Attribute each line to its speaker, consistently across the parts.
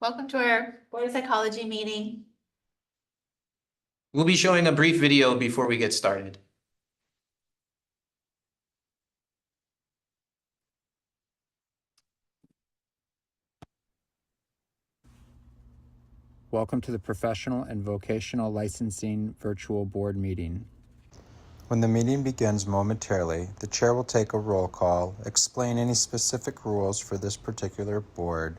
Speaker 1: Welcome to our Board of Psychology meeting.
Speaker 2: We'll be showing a brief video before we get started.
Speaker 3: Welcome to the Professional and Vocational Licensing Virtual Board Meeting.
Speaker 4: When the meeting begins momentarily, the chair will take a roll call, explain any specific rules for this particular board,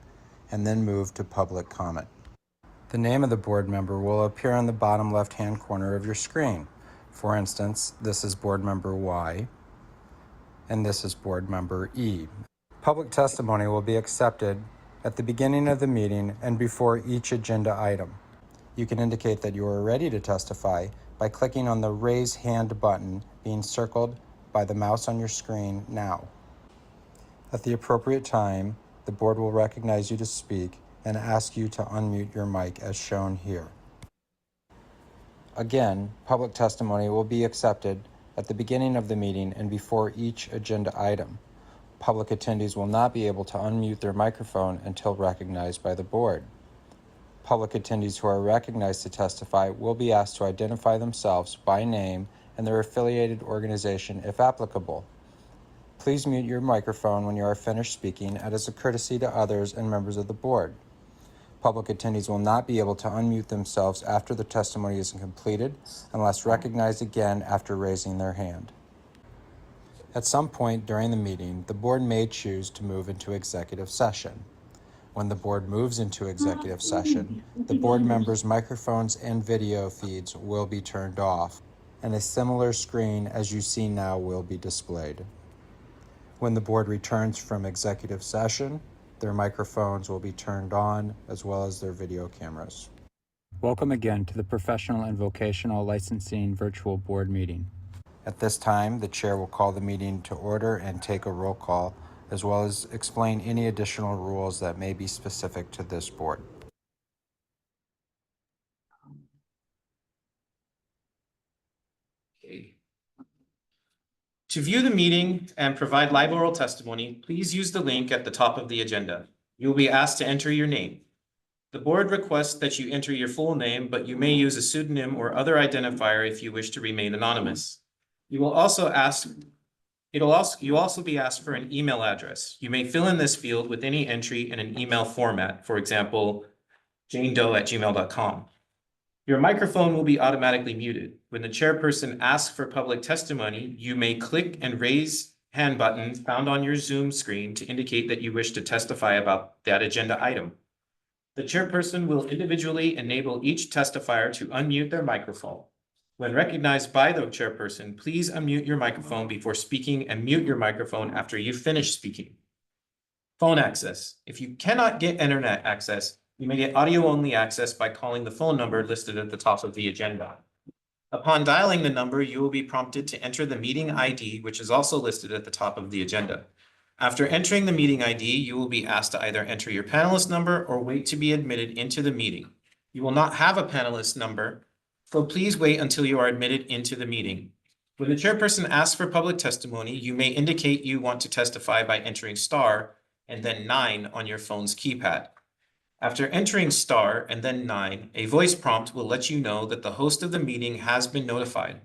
Speaker 4: and then move to public comment. The name of the board member will appear on the bottom left-hand corner of your screen. For instance, this is board member Y, and this is board member E. Public testimony will be accepted at the beginning of the meeting and before each agenda item. You can indicate that you are ready to testify by clicking on the Raise Hand button being circled by the mouse on your screen now. At the appropriate time, the board will recognize you to speak and ask you to unmute your mic as shown here. Again, public testimony will be accepted at the beginning of the meeting and before each agenda item. Public attendees will not be able to unmute their microphone until recognized by the board. Public attendees who are recognized to testify will be asked to identify themselves by name and their affiliated organization if applicable. Please mute your microphone when you are finished speaking as a courtesy to others and members of the board. Public attendees will not be able to unmute themselves after the testimony is completed unless recognized again after raising their hand. At some point during the meeting, the board may choose to move into executive session. When the board moves into executive session, the board members' microphones and video feeds will be turned off, and a similar screen as you see now will be displayed. When the board returns from executive session, their microphones will be turned on as well as their video cameras.
Speaker 3: Welcome again to the Professional and Vocational Licensing Virtual Board Meeting.
Speaker 4: At this time, the chair will call the meeting to order and take a roll call, as well as explain any additional rules that may be specific to this board.
Speaker 2: Okay. To view the meeting and provide live oral testimony, please use the link at the top of the agenda. You will be asked to enter your name. The board requests that you enter your full name, but you may use a pseudonym or other identifier if you wish to remain anonymous. You'll also be asked for an email address. You may fill in this field with any entry in an email format, for example, janedoe@gmail.com. Your microphone will be automatically muted. When the chairperson asks for public testimony, you may click and raise hand button found on your Zoom screen to indicate that you wish to testify about that agenda item. The chairperson will individually enable each testifier to unmute their microphone. When recognized by the chairperson, please unmute your microphone before speaking and mute your microphone after you finish speaking. Phone access. If you cannot get internet access, you may get audio-only access by calling the phone number listed at the top of the agenda. Upon dialing the number, you will be prompted to enter the meeting ID, which is also listed at the top of the agenda. After entering the meeting ID, you will be asked to either enter your panelist number or wait to be admitted into the meeting. You will not have a panelist number, so please wait until you are admitted into the meeting. When the chairperson asks for public testimony, you may indicate you want to testify by entering star and then 9 on your phone's keypad. After entering star and then 9, a voice prompt will let you know that the host of the meeting has been notified.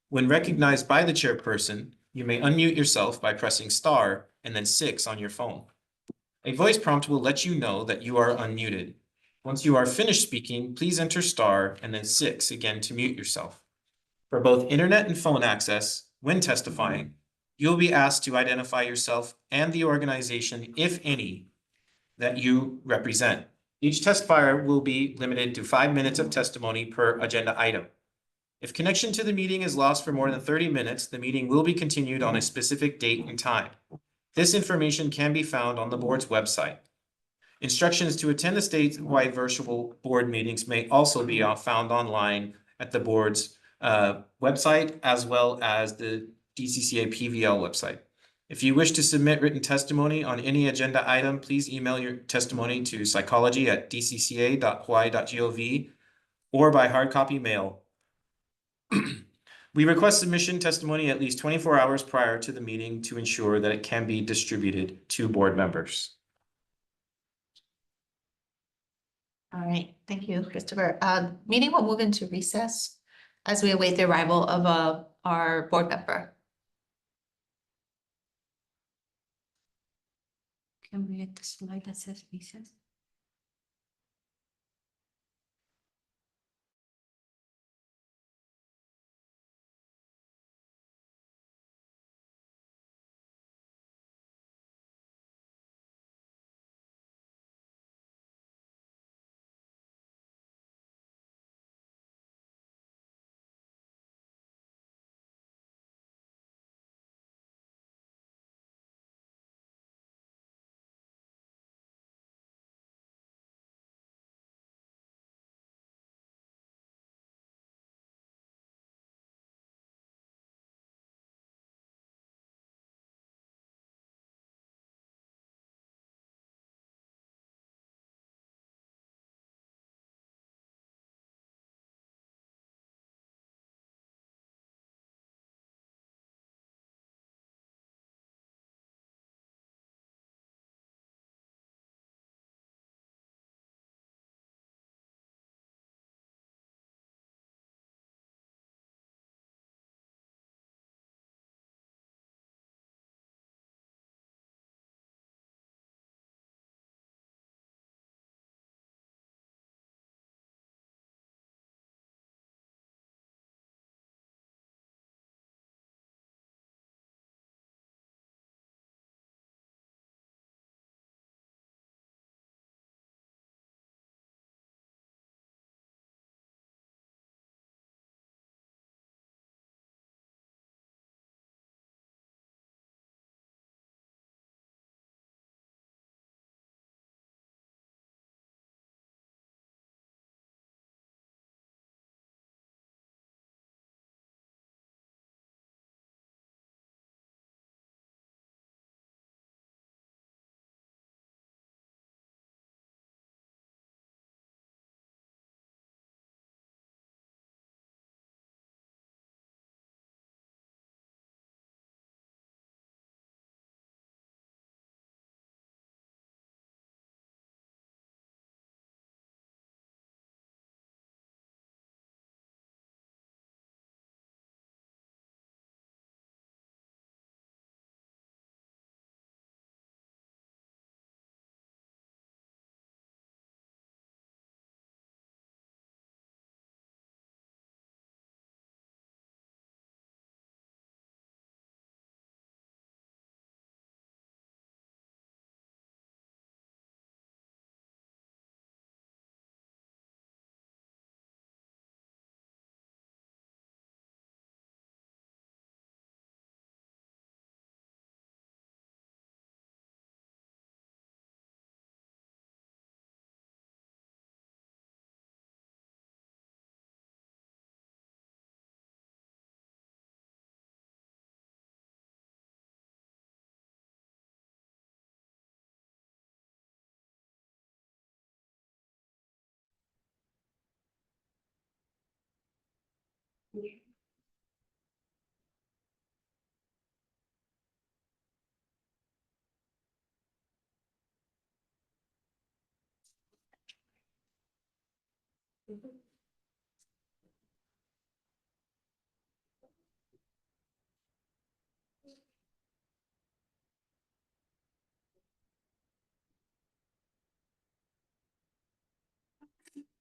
Speaker 2: When recognized by the chairperson, you may unmute yourself by pressing star and then 6 on your phone. A voice prompt will let you know that you are unmuted. Once you are finished speaking, please enter star and then 6 again to mute yourself. For both internet and phone access, when testifying, you'll be asked to identify yourself and the organization, if any, that you represent. Each testifier will be limited to 5 minutes of testimony per agenda item. If connection to the meeting is lost for more than 30 minutes, the meeting will be continued on a specific date and time. This information can be found on the board's website. Instructions to attend the statewide virtual board meetings may also be found online at the board's website, as well as the DCCA-PVL website. If you wish to submit written testimony on any agenda item, please email your testimony to psychology@dcca.hawaii.gov or by hard copy mail. We request submission testimony at least 24 hours prior to the meeting to ensure that it can be distributed to board members.
Speaker 1: right, thank you, Christopher. Meeting will move into recess as we await the arrival of our board member.
Speaker 5: Can we get the slide that says recess?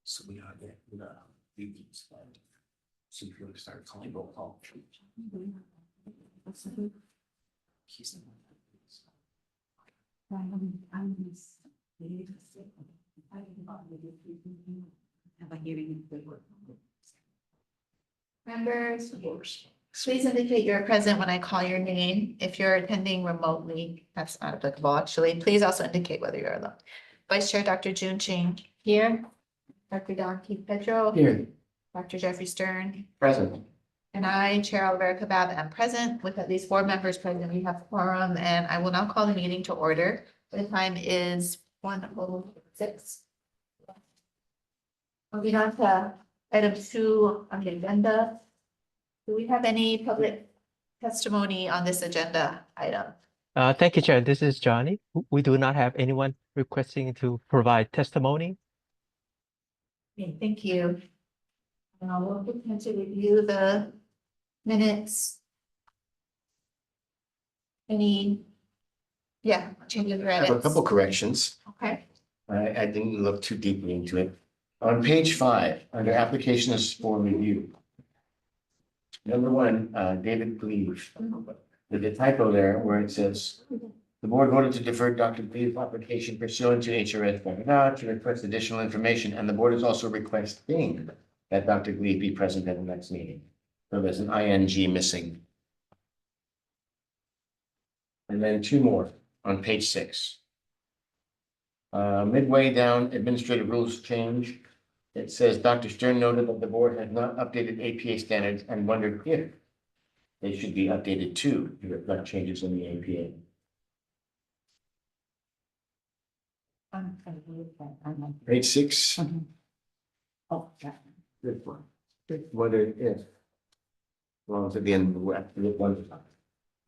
Speaker 2: So we got it. So if you want to start calling roll call. He's
Speaker 5: Have a hearing.
Speaker 1: Members, please indicate you're present when I call your name. If you're attending remotely, that's not applicable, actually. Please also indicate whether you're alone. Vice Chair Dr. June Ching here. Dr. Don Keith Pedro.
Speaker 2: Here.
Speaker 1: Dr. Jeffrey Stern.
Speaker 2: Present.
Speaker 1: And I, Chair Olivera Kabab, am present with at least 4 members present. We have quorum, and I will now call the meeting to order. The time is 1:06. Moving on to item 2 on the agenda. Do we have any public testimony on this agenda item?
Speaker 6: Thank you, Chair. This is Johnny. We do not have anyone requesting to provide testimony.
Speaker 1: Okay, thank you. Now we'll begin to review the minutes. Any? Yeah, changes or
Speaker 7: I have a
Speaker 1: edits?
Speaker 7: couple corrections.
Speaker 1: Okay,
Speaker 7: I didn't look too deeply into it. On page 5, under applications for review. Number 1, David Gleave. There's a typo there where it says, the board voted to defer Dr. Gleave's application pursuant to HRS to request additional information, and the board is also requesting that Dr. Gleave be present at the next meeting. So there's an ing missing. And then 2 more on page 6. Midway down, administrative rules change. It says Dr. Stern noted that the board has not updated APA standards and wondered if they should be updated too to reflect changes in the APA. Page 6.
Speaker 5: Oh, yeah.
Speaker 7: This one. Wondered if. Well, it's at the end of the one.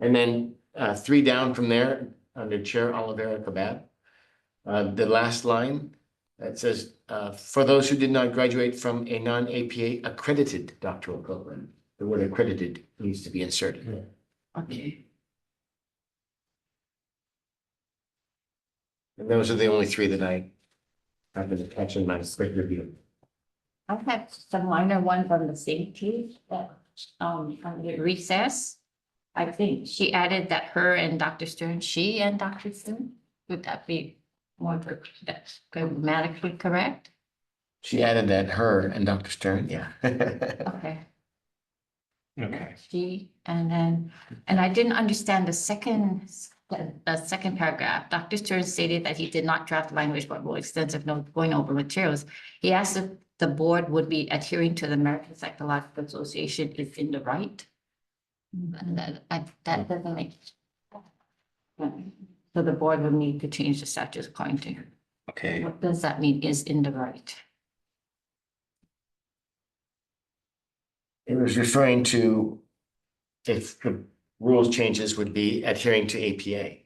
Speaker 7: And then 3 down from there, under Chair Olivera Cabad. The last line that says, for those who did not graduate from a non-APA accredited doctoral program, the word accredited needs to be inserted.
Speaker 5: Okay.
Speaker 7: And those are the only 3 that I happened to catch in my quick review.
Speaker 5: I have some minor ones on the same page that, on the recess. I think she added that her and Dr. Stern, she and Dr. Stern, would that be more, that's grammatically correct?
Speaker 7: She added that her and Dr. Stern, yeah.
Speaker 5: Okay.
Speaker 2: Okay.
Speaker 5: She, and then, and I didn't understand the second paragraph. Dr. Stern stated that he did not draft language, but more extensive note going over materials. He asked if the board would be adhering to the American Psychological Association is in the right. And that doesn't make. So the board would need to change the statutes according to.
Speaker 2: Okay.
Speaker 5: What does that mean, is in the right?
Speaker 7: It was referring to if the rules changes would be adhering to APA.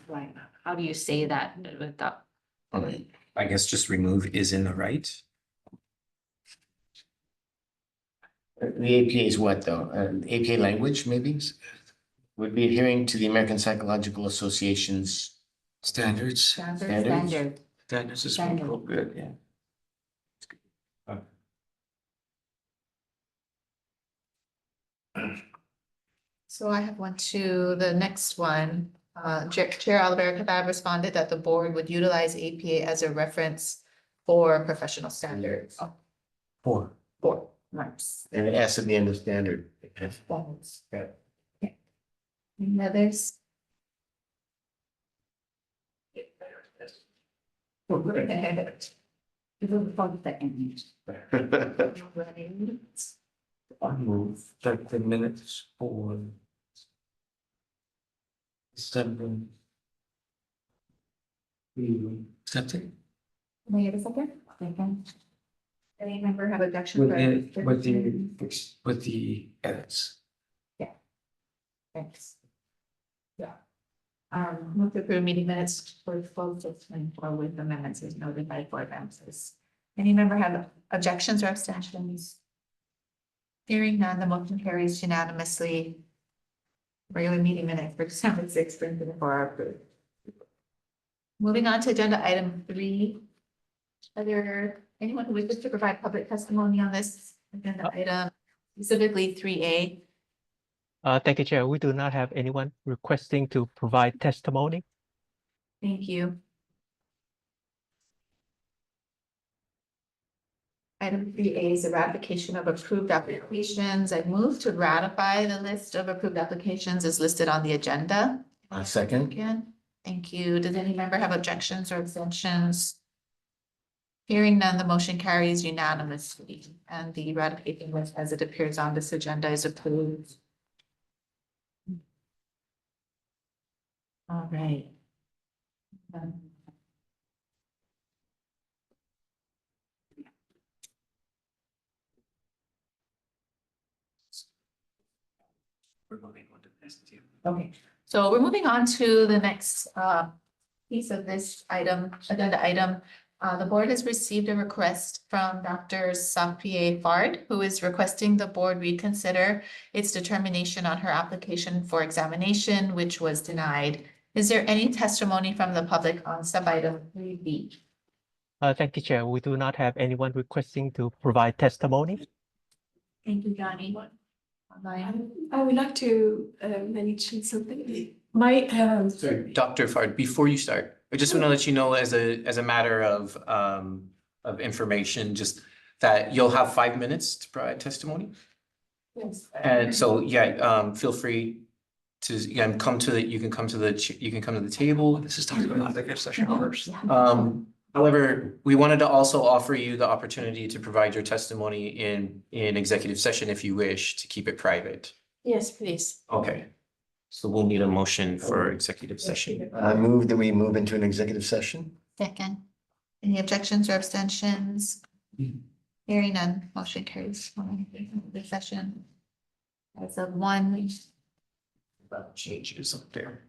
Speaker 5: Right. How do you say that without?
Speaker 7: All right.
Speaker 2: I guess just remove is in the right.
Speaker 7: The APA is what though? APA language maybe? Would be adhering to the American Psychological Association's
Speaker 2: Standards.
Speaker 5: Standard.
Speaker 2: Standards is
Speaker 5: Standard.
Speaker 2: good, yeah.
Speaker 1: so I have one to the next one. Chair Olivera Cabab responded that the board would utilize APA as a reference for professional standards.
Speaker 7: 4.
Speaker 5: Right.
Speaker 7: And an S at the end of standard.
Speaker 1: Standards.
Speaker 7: Yeah.
Speaker 1: Any others?
Speaker 5: It was for the second.
Speaker 7: I move that the minutes for December. Accepted?
Speaker 1: May I have a second?
Speaker 5: Second.
Speaker 1: Any member have objection? for-
Speaker 7: With the edits.
Speaker 1: Thanks. Yeah. Move to approve meeting minutes for 12/6/24 with amendments as noted by board members. Any member have objections or abstentions? Hearing none, the motion carries unanimously. Regular meeting minutes for December 6th, 2024 are approved. Moving on to agenda item 3. Are there anyone who wishes to provide public testimony on this agenda item, specifically 3A?
Speaker 6: Thank you, Chair. We do not have anyone requesting to provide testimony.
Speaker 1: Thank you. Item 3A is the ratification of approved applications. I move to ratify the list of approved applications as listed on the agenda.
Speaker 7: Second.
Speaker 1: Again, thank you. Does any member have objections or abstentions? Hearing none, the motion carries unanimously, and the ratification list as it appears on this agenda is approved. All right. Okay, so we're moving on to the next piece of this item, agenda item. The board has received a request from Dr. Sapie Fard, who is requesting the board reconsider its determination on her application for examination, which was denied. Is there any testimony from the public on sub-item 3B?
Speaker 6: Thank you, Chair. We do not have anyone requesting to provide testimony.
Speaker 1: Thank you, Johnny. Online.
Speaker 8: I would like to mention something. My
Speaker 2: Sorry, Dr. Fard, before you start, I just want to let you know as a matter of information, just that you'll have 5 minutes to provide testimony.
Speaker 8: yes.
Speaker 2: And so, yeah, feel free to, again, you can come to the table. This is talking about executive session first. However, we wanted to also offer you the opportunity to provide your testimony in executive session if you wish to keep it private.
Speaker 8: Yes, please.
Speaker 2: Okay. So we'll need a motion for executive session.
Speaker 7: I move that we move into an executive session.
Speaker 1: Second. Any objections or abstentions? Hearing none, motion carries. The session. As of 1.
Speaker 2: Changes up there.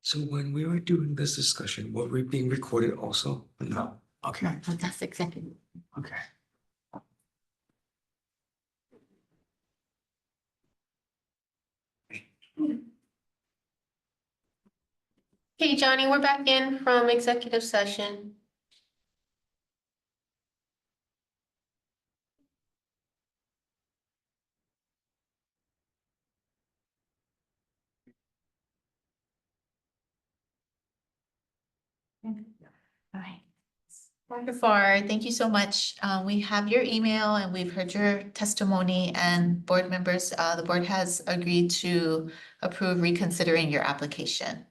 Speaker 9: So when we were doing this discussion, were we being recorded also? No. Okay,
Speaker 5: No, but that's executive.
Speaker 9: okay.
Speaker 10: Hey, Johnny, we're back in from executive session.
Speaker 1: Alright. Dr. Farr, thank you so much. We have your email and we've heard your testimony and board members, the board has agreed to approve reconsidering your application.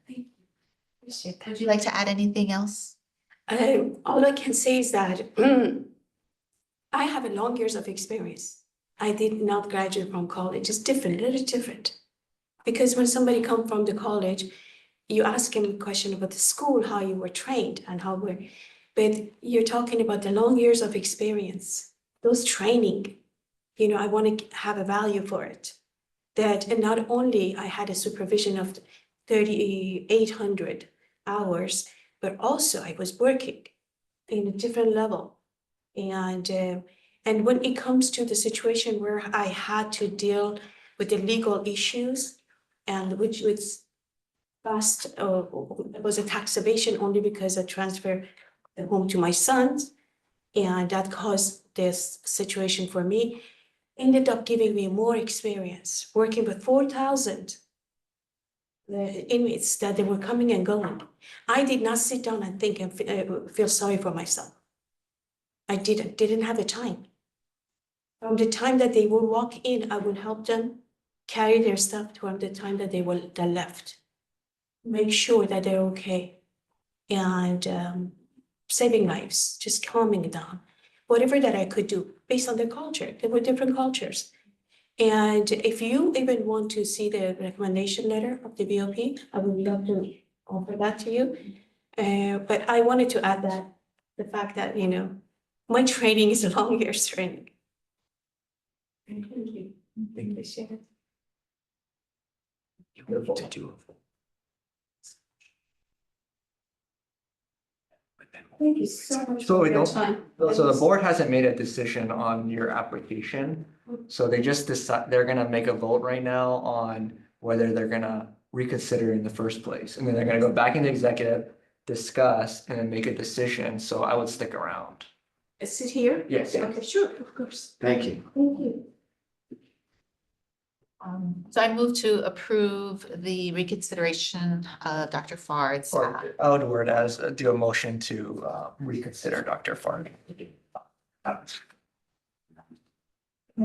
Speaker 8: Appreciate that.
Speaker 1: Would you like to add anything else?
Speaker 8: All I can say is that I have a long years of experience. I did not graduate from college. It's different, a little different. Because when somebody come from the college, you ask him a question about the school, how you were trained and how we're, but you're talking about the long years of experience, those training, I want to have a value for it. That, and not only I had a supervision of 3,800 hours, but also I was working in a different level. And when it comes to the situation where I had to deal with the legal issues, and which was past, it was a tax evasion only because I transferred the home to my sons, and that caused this situation for me. Ended up giving me more experience working with 4,000 inmates that they were coming and going. I did not sit down and think and feel sorry for myself. I didn't have the time. From the time that they would walk in, I would help them carry their stuff to the time that they left. Make sure that they're okay. And saving lives, just calming it down. Whatever that I could do based on their culture. There were different cultures. And if you even want to see the recommendation letter of the BOP, I would love to offer that to you. But I wanted to add that, the fact that, my training is a long years training. Thank you. Appreciate it.
Speaker 9: To do.
Speaker 8: Thank you so much
Speaker 11: So
Speaker 8: for
Speaker 11: we
Speaker 8: your
Speaker 11: don't-
Speaker 8: time.
Speaker 11: So the board hasn't made a decision on your application. So they just decide, they're gonna make a vote right now on whether they're gonna reconsider in the first place. And then they're gonna go back into executive, discuss, and then make a decision. So I would stick around.
Speaker 8: Sit here?
Speaker 11: Yes.
Speaker 8: Okay, sure, of course.
Speaker 7: Thank you.
Speaker 8: Thank you.
Speaker 1: So I move to approve the reconsideration of Dr. Fard's.
Speaker 11: Or I would word as, do a motion to reconsider Dr. Fard.
Speaker 1: Can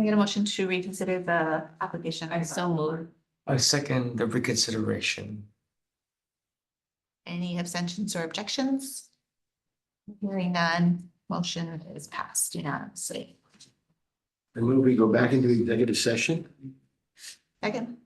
Speaker 1: I get a motion to reconsider the application?
Speaker 5: I so moved.
Speaker 9: I second the reconsideration.
Speaker 1: Any abstentions or objections? Hearing none, motion is passed unanimously.
Speaker 7: I move we go back into executive session.
Speaker 1: Second.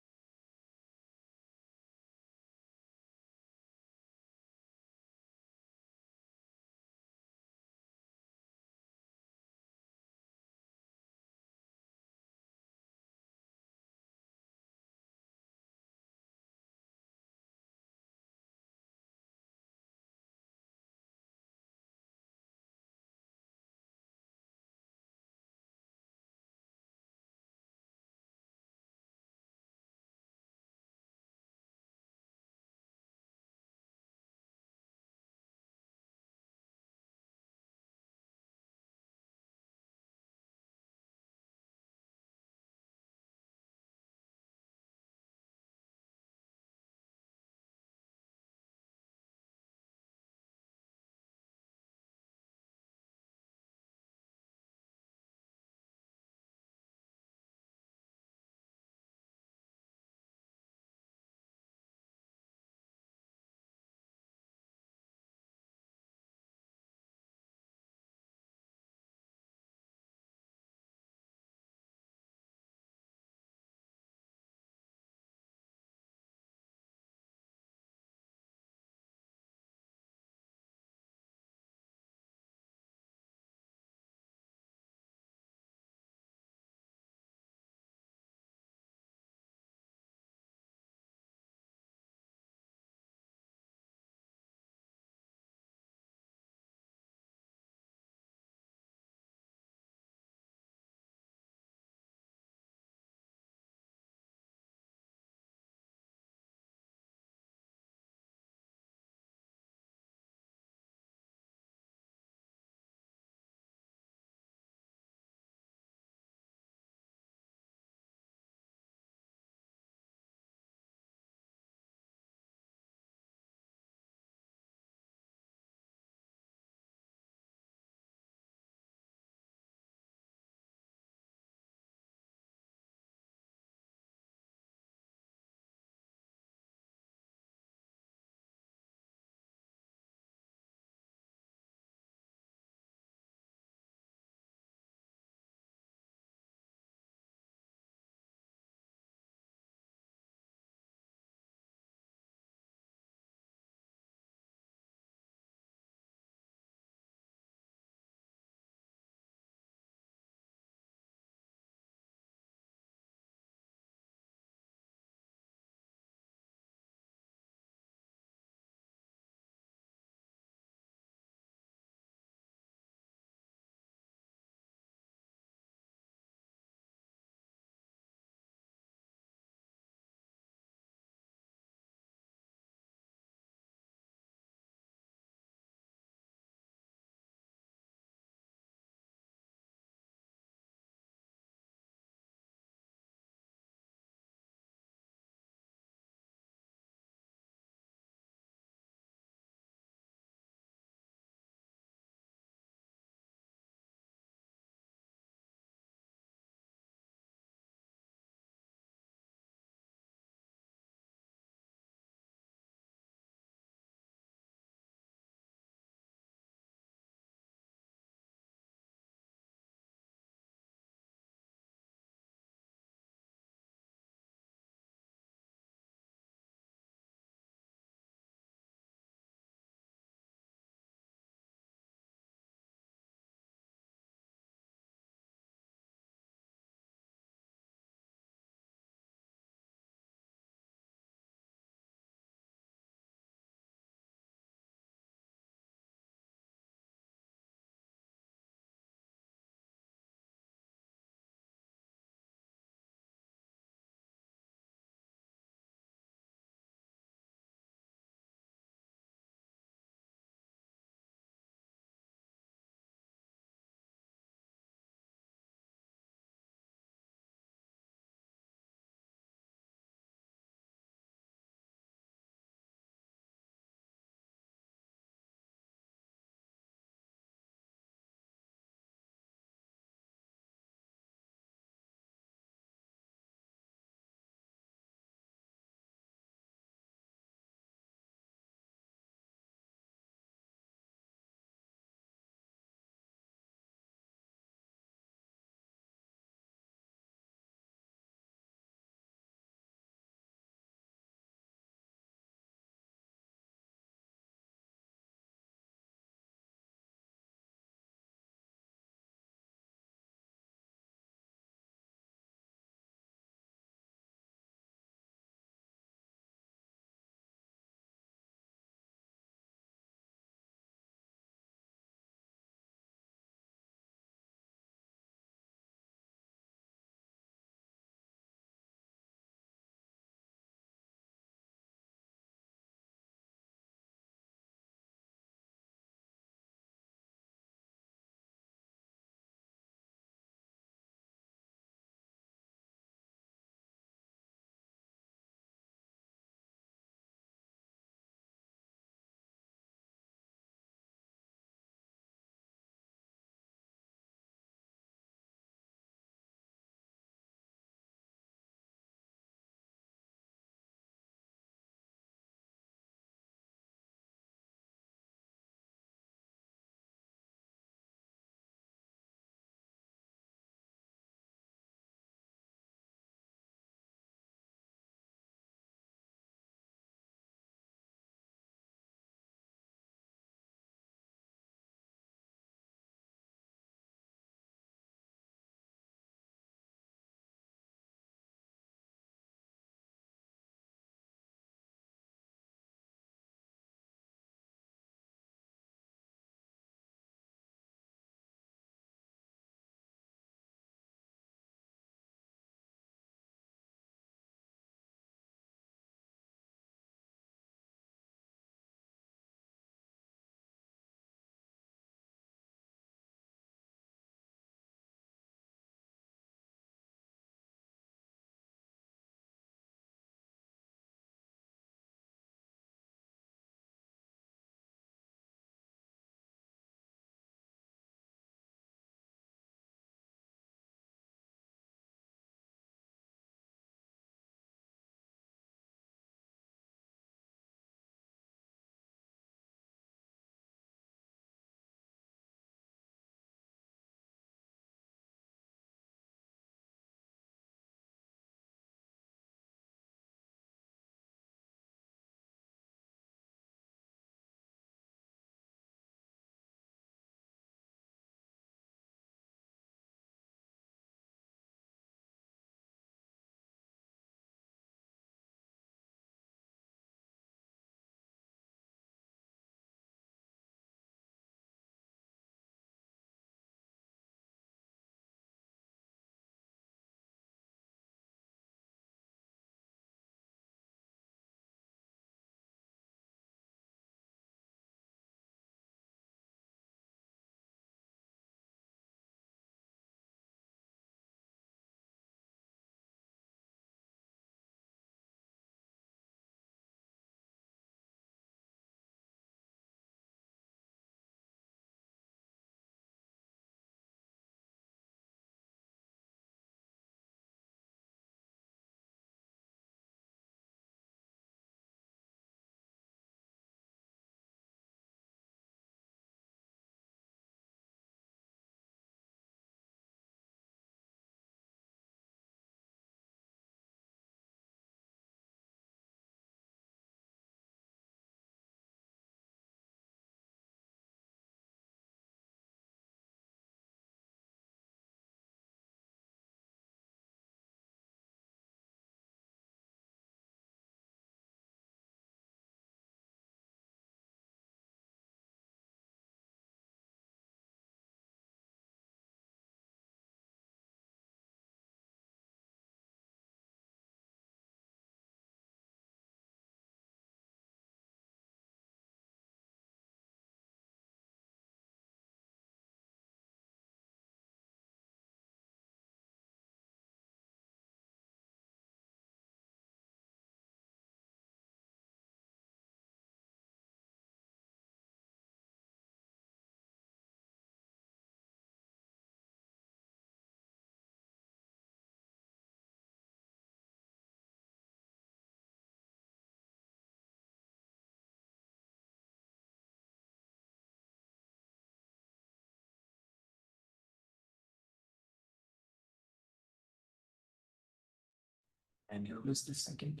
Speaker 2: And who's the second?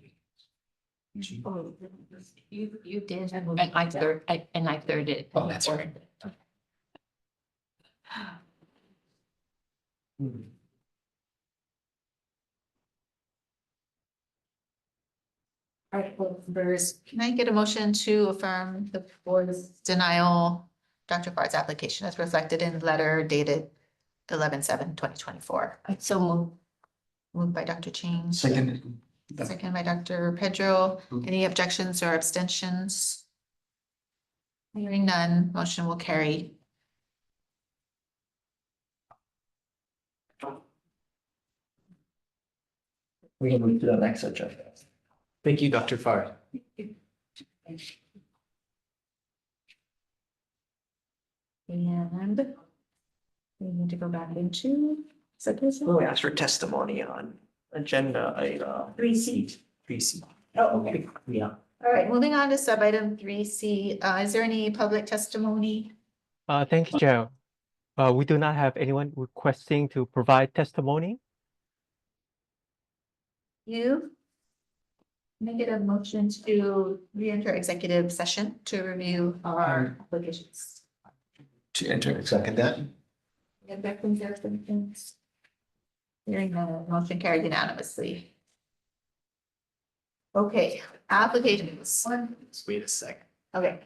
Speaker 5: You did, and I thirded.
Speaker 2: Oh, that's right.
Speaker 1: All right, well, can I get a motion to affirm the board's denial, Dr. Farr's application as reflected in letter dated 11/7/2024?
Speaker 5: So move.
Speaker 1: Moved by Dr. Ching,
Speaker 9: Second.
Speaker 1: second by Dr. Pedro. Any objections or abstentions? Hearing none, motion will carry.
Speaker 11: We can move to the next agenda.
Speaker 2: Thank you, Dr. Farr.
Speaker 1: And we need to go back into executive.
Speaker 11: We asked for testimony on agenda item.
Speaker 1: 3C.
Speaker 2: 3C.
Speaker 1: Oh, okay.
Speaker 11: Yeah.
Speaker 1: All right, moving on to sub item 3C. Is there any public testimony?
Speaker 6: Thank you, Chair. We do not have anyone requesting to provide testimony.
Speaker 1: You? Make it a motion to re-enter executive session to review our applications.
Speaker 9: To enter.
Speaker 7: Second that.
Speaker 1: And Beckman's abstentions. Hearing none, motion carried unanimously. Okay, applications.
Speaker 2: Wait a second.
Speaker 1: Okay.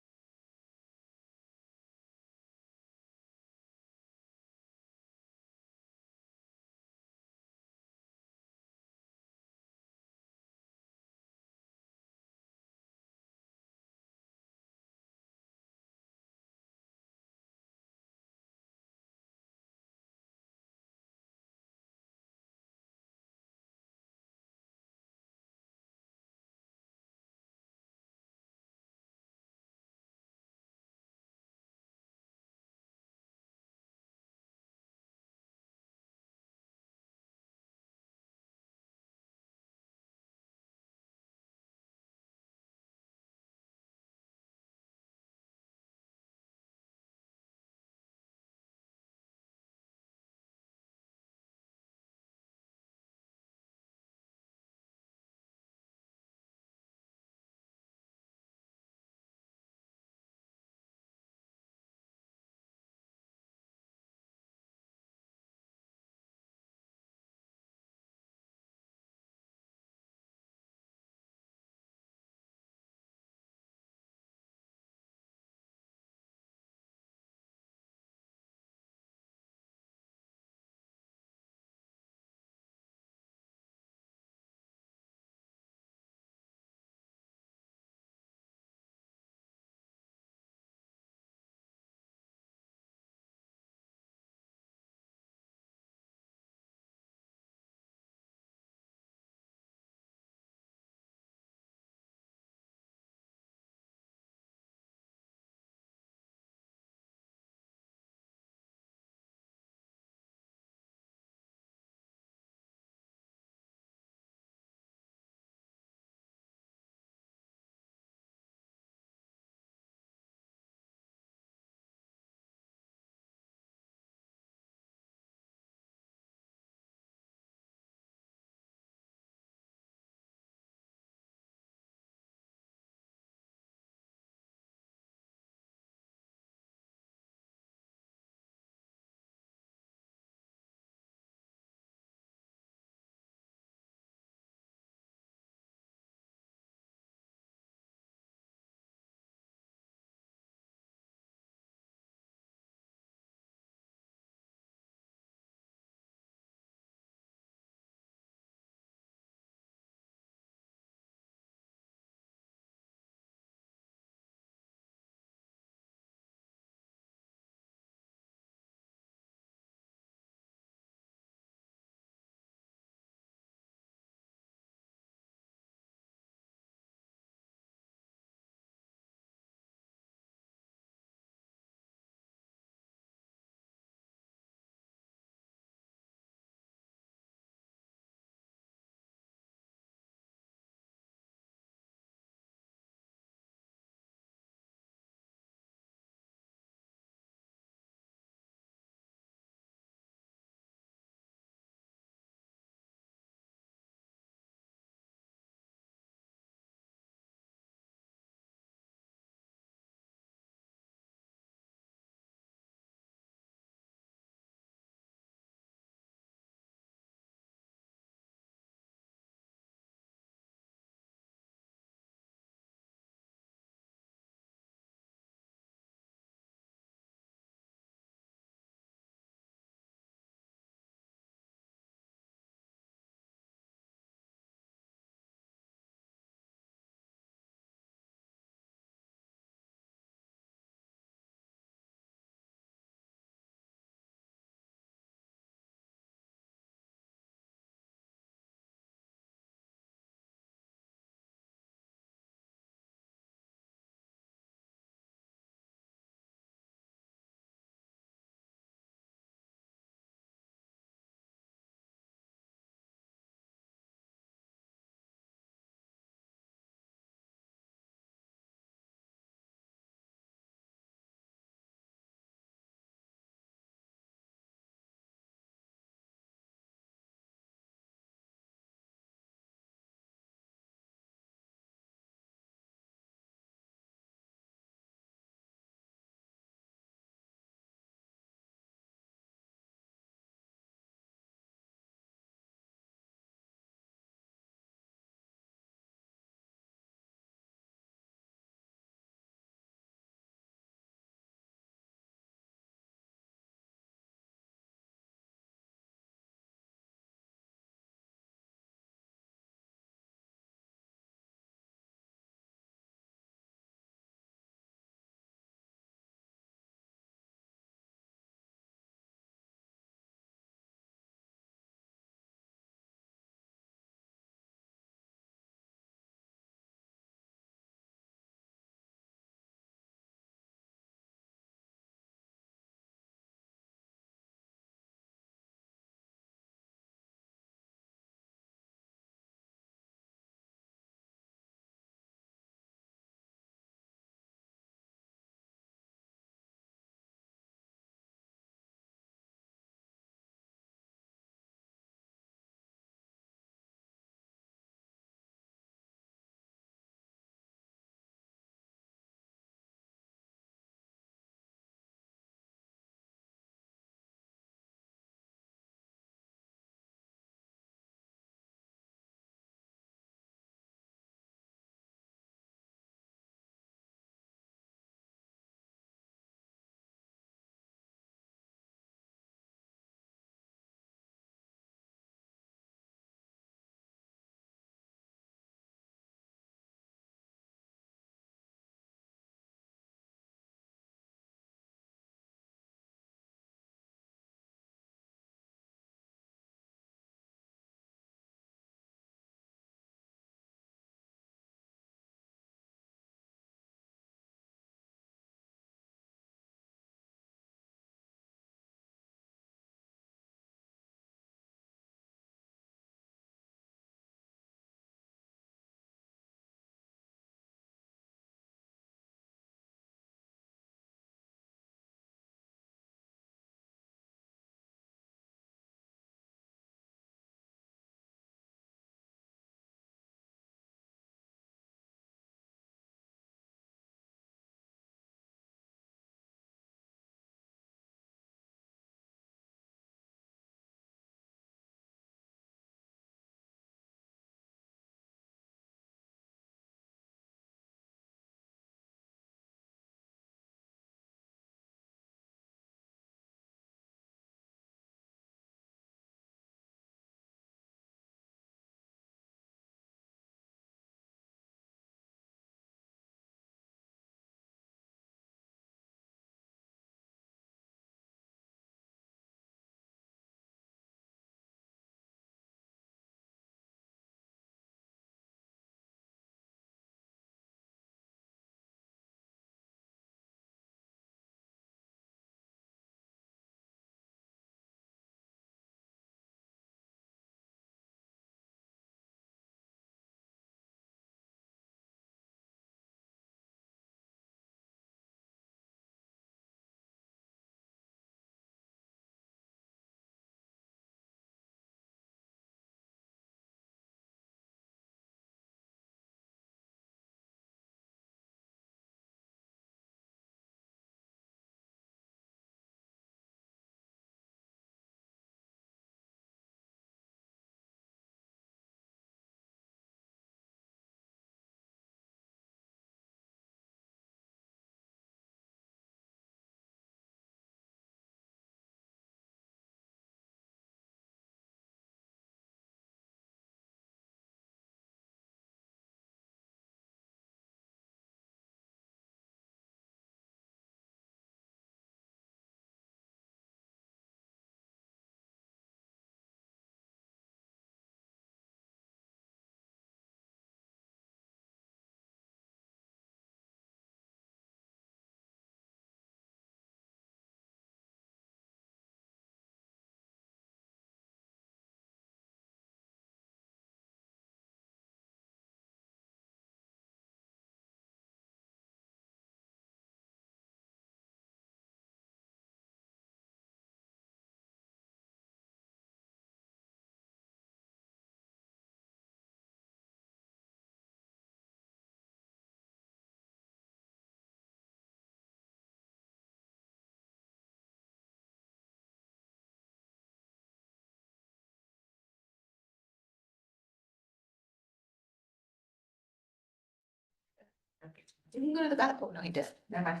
Speaker 1: Did he go to the bathroom? Oh, no, he did. Never mind.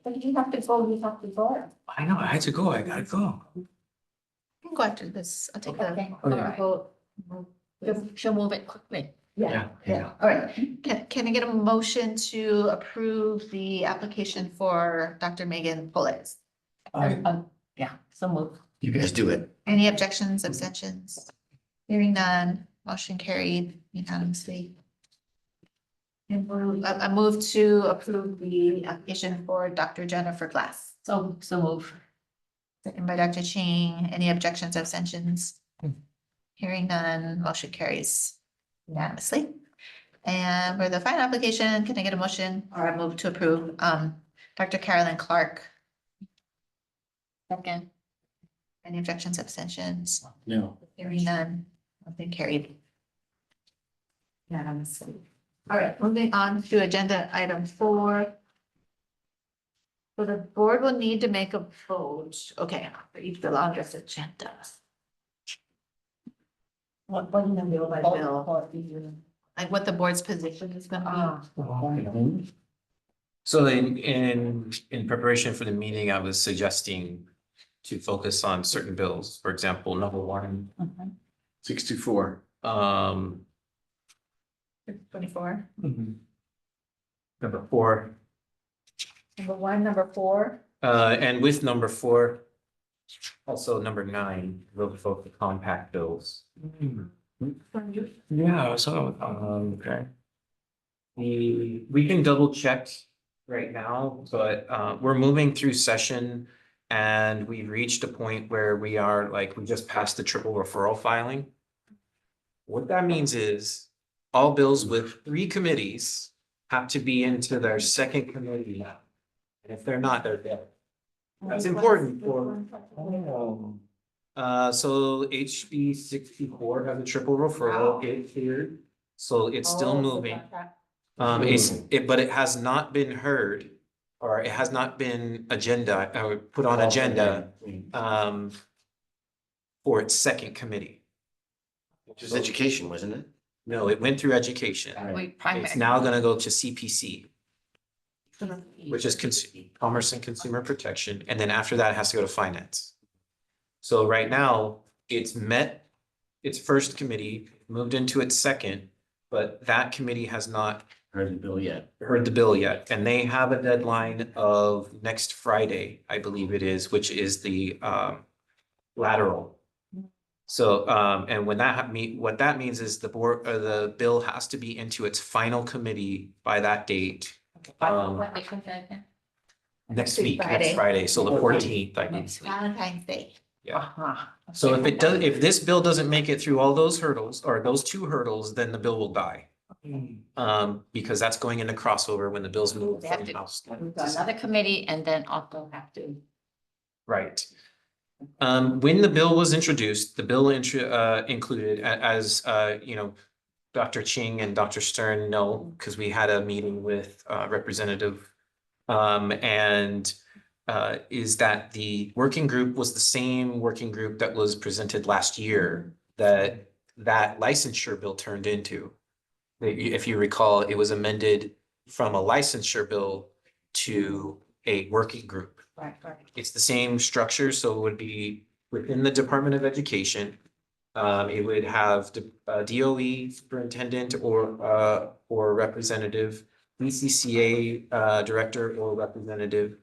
Speaker 1: But you have to go, you have to go.
Speaker 9: I know, I had to go, I gotta go.
Speaker 1: You can go after this. I'll take the
Speaker 5: Okay.
Speaker 1: vote.
Speaker 5: She'll move it quickly.
Speaker 9: Yeah.
Speaker 1: All right. Can I get a motion to approve the application for Dr. Megan Pullets?
Speaker 5: Yeah, so move.
Speaker 7: You guys do it.
Speaker 1: Any objections, abstentions? Hearing none, motion carried unanimously. And I move to approve the application for Dr. Jennifer Glass.
Speaker 5: So move.
Speaker 1: Second by Dr. Ching. Any objections, abstentions? Hearing none, motion carries unanimously. And for the final application, can I get a motion or a move to approve Dr. Carolyn Clark?
Speaker 5: Second.
Speaker 1: Any objections, abstentions?
Speaker 7: No.
Speaker 1: Hearing none, motion carried unanimously. All right, moving on to agenda item 4. So the board will need to make a vote. Okay, for each bill on this agenda. What do you bill by bill? Like what the board's position is gonna be?
Speaker 2: So in preparation for the meeting, I was suggesting to focus on certain bills. For example, number 1,
Speaker 7: 624.
Speaker 1: 24.
Speaker 2: Number 4,
Speaker 1: Number 1, number 4.
Speaker 2: and with number 4, also number 9, we'll vote the compact bills.
Speaker 9: Yeah, so,
Speaker 2: Okay. We can double check right now, but we're moving through session and we've reached a point where we are like, we just passed the triple referral filing. What that means is all bills with 3 committees have to be into their second committee now. And if they're not, they're dead. That's important for. So HB 64 has a triple referral, it cleared, so it's still moving. But it has not been heard, or it has not been put on agenda, for its second committee.
Speaker 7: Which is education, wasn't it?
Speaker 2: No, it went through education.
Speaker 5: Wait,
Speaker 2: It's
Speaker 5: primary.
Speaker 2: now gonna go to CPC, which is Commerce and Consumer Protection, and then after that, it has to go to Finance. So right now, it's met its first committee, moved into its second, but that committee has not
Speaker 7: Heard the bill yet.
Speaker 2: heard the bill yet, and they have a deadline of next Friday, I believe it is, which is the lateral. So and when what that means is the board, or the bill has to be into its final committee by that date. Next week, next Friday, so the 14th, I think.
Speaker 1: Valentine's Day.
Speaker 2: Yeah. So if this bill doesn't make it through all those hurdles, or those 2 hurdles, then the bill will die. Because that's going into crossover when the bills move
Speaker 5: They have
Speaker 2: from
Speaker 5: to-
Speaker 2: House.
Speaker 5: We've got another committee and then also have to.
Speaker 2: Right. When the bill was introduced, the bill included, as you know, Dr. Ching and Dr. Stern know, because we had a meeting with Representative. And is that the working group was the same working group that was presented last year that licensure bill turned into. If you recall, it was amended from a licensure bill to a working group.
Speaker 5: Right.
Speaker 2: It's the same structure, so it would be within the Department of Education. It would have the DOE superintendent or representative, DCCA director or representative,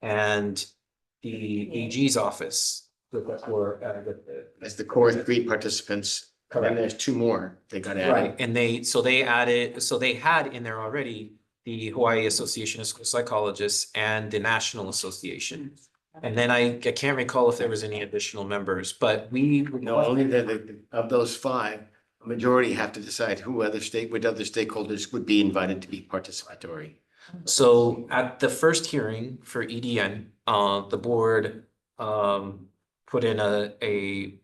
Speaker 2: and the AG's office.
Speaker 7: As the core 3 participants, and
Speaker 2: Correct.
Speaker 7: there's 2 more they got added.
Speaker 2: Right, and they had in there already the Hawaii Association of School Psychologists and the National Association. And then I can't recall if there was any additional members, but
Speaker 7: No, only of those 5, a majority have to decide what other stakeholders would be invited to be participatory.
Speaker 2: So at the first hearing for EDN, the board put in a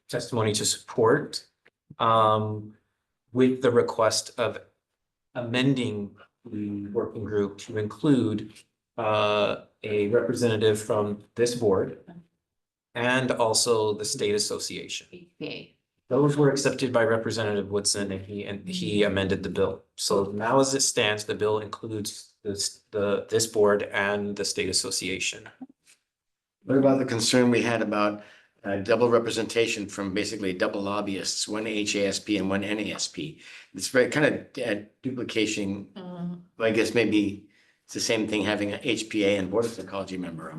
Speaker 2: testimony to support with the request of amending the working group to include a representative from this board and also the state association.
Speaker 5: BPA.
Speaker 2: Those were accepted by Representative Woodson and he amended the bill. So now as it stands, the bill includes this board and the state association.
Speaker 7: What about the concern we had about double representation from basically double lobbyists, one HASP and one NASP? It's very kind of duplication. I guess maybe it's the same thing having a HPA and Board of Psychology member.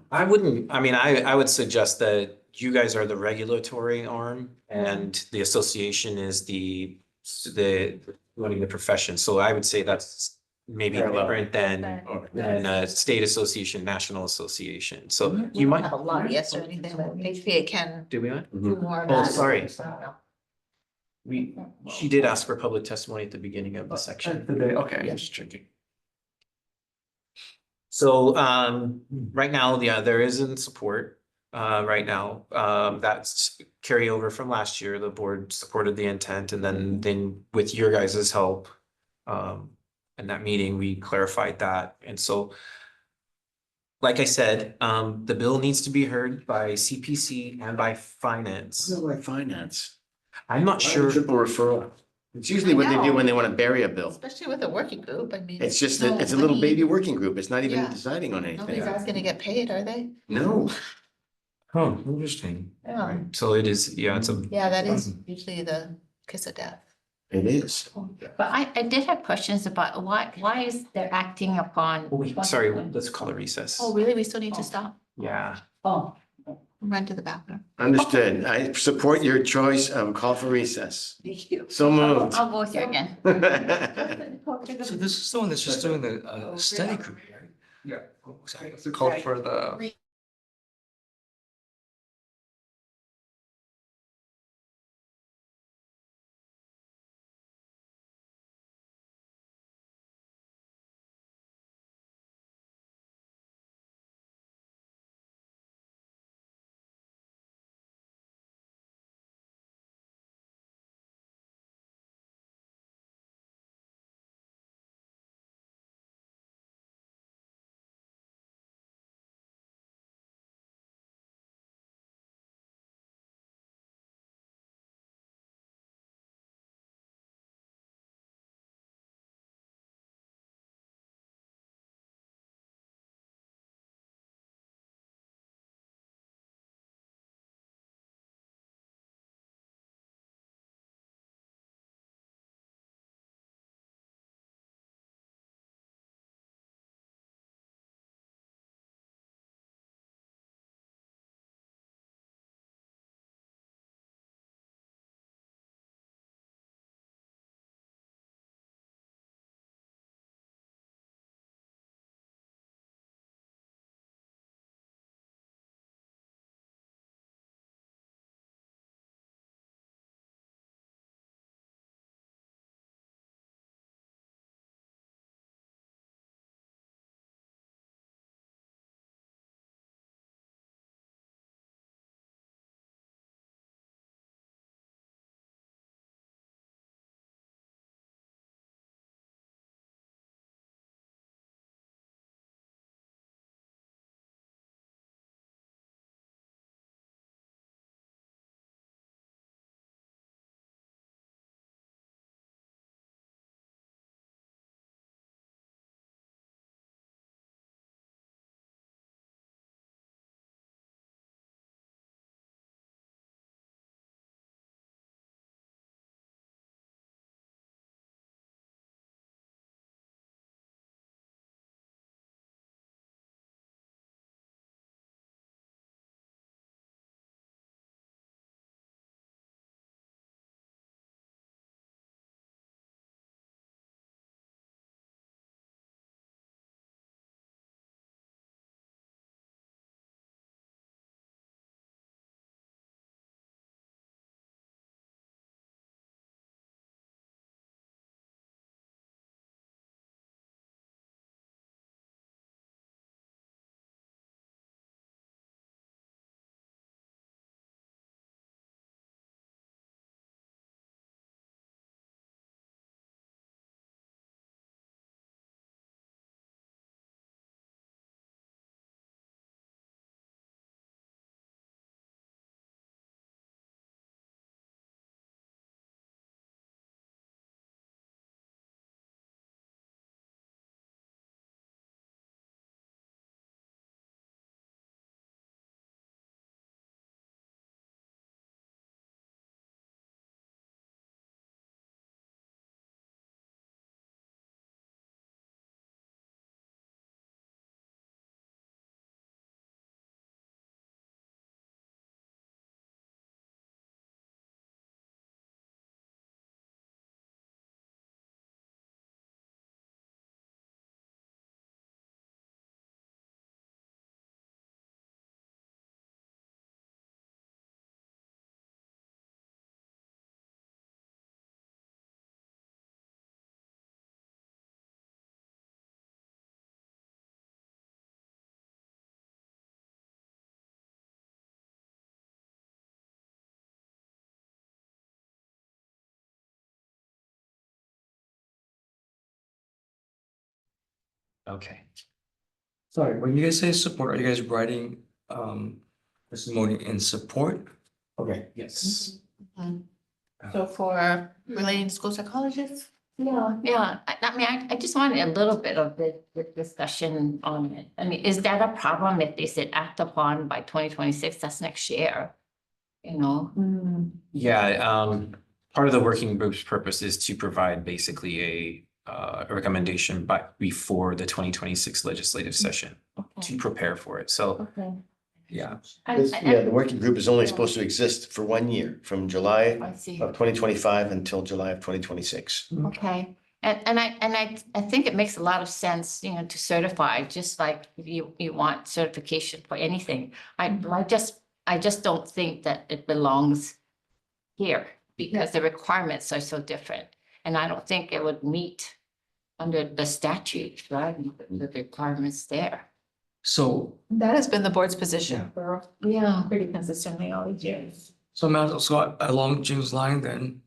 Speaker 2: I wouldn't, I mean, I would suggest that you guys are the regulatory arm and the association is the running the profession. So I would say that's maybe
Speaker 7: Parallel.
Speaker 2: different than a state association, national association. So you might.
Speaker 1: Have a lobbyist or anything, but HPA can
Speaker 2: Do we want?
Speaker 1: do more of
Speaker 2: Oh,
Speaker 1: that.
Speaker 2: sorry.
Speaker 1: I don't know.
Speaker 2: She did ask for public testimony at the beginning of the section.
Speaker 11: Okay.
Speaker 2: Just checking. So, right now, yeah, there isn't support, right now. That's carryover from last year. The board supported the intent and then with your guys' help, in that meeting, we clarified that. And so, like I said, the bill needs to be heard by CPC and by finance.
Speaker 7: Like finance.
Speaker 2: I'm not sure.
Speaker 7: Triple referral. It's usually what they do when they want to bury a bill.
Speaker 1: Especially with a working group, I mean.
Speaker 7: It's just,
Speaker 1: no
Speaker 7: it's a little
Speaker 1: money.
Speaker 7: baby working group. It's not even
Speaker 1: Yeah.
Speaker 7: deciding on anything.
Speaker 1: Nobody's asking to get paid, are they?
Speaker 7: No.
Speaker 2: Oh, interesting.
Speaker 1: Yeah.
Speaker 2: Right. So it is, yeah, it's a.
Speaker 1: Yeah, that is usually the kiss of death.
Speaker 7: It is.
Speaker 5: But I did have questions about why is they're acting upon?
Speaker 2: Oh, wait, sorry, let's call a recess.
Speaker 1: Oh, really? We still need to stop?
Speaker 2: Yeah.
Speaker 5: Oh,
Speaker 1: Run to the bathroom.
Speaker 7: Understood. I support your choice of a call for recess.
Speaker 1: Thank you.
Speaker 7: So moved.
Speaker 5: I'll go with you again.
Speaker 9: So this is the one that's just doing the study group, right?
Speaker 11: Yeah.
Speaker 9: Sorry.
Speaker 11: It's called for the
Speaker 2: Okay.
Speaker 9: Sorry, when you guys say support, are you guys writing testimony in support? Okay.
Speaker 2: Yes.
Speaker 1: So for relating to school psychologists?
Speaker 5: Yeah, I mean, I just wanted a little bit of the discussion on it. I mean, is that a problem if they said act upon by 2026? That's next year. You know?
Speaker 2: Yeah, part of the working group's purpose is to provide basically a recommendation before the 2026 legislative session to prepare for it. So,
Speaker 5: Okay.
Speaker 2: yeah.
Speaker 7: The working group is only supposed to exist for 1 year, from July
Speaker 5: I see.
Speaker 7: of 2025 until July of 2026.
Speaker 5: Okay, and I think it makes a lot of sense, you know, to certify, just like you want certification for anything. I just don't think that it belongs here because the requirements are so different. And I don't think it would meet under the statute, right, the requirements there.
Speaker 9: So,
Speaker 1: That has been the board's position for
Speaker 5: Yeah.
Speaker 1: pretty consistently all these years.
Speaker 9: so Matt, so along Jim's line then,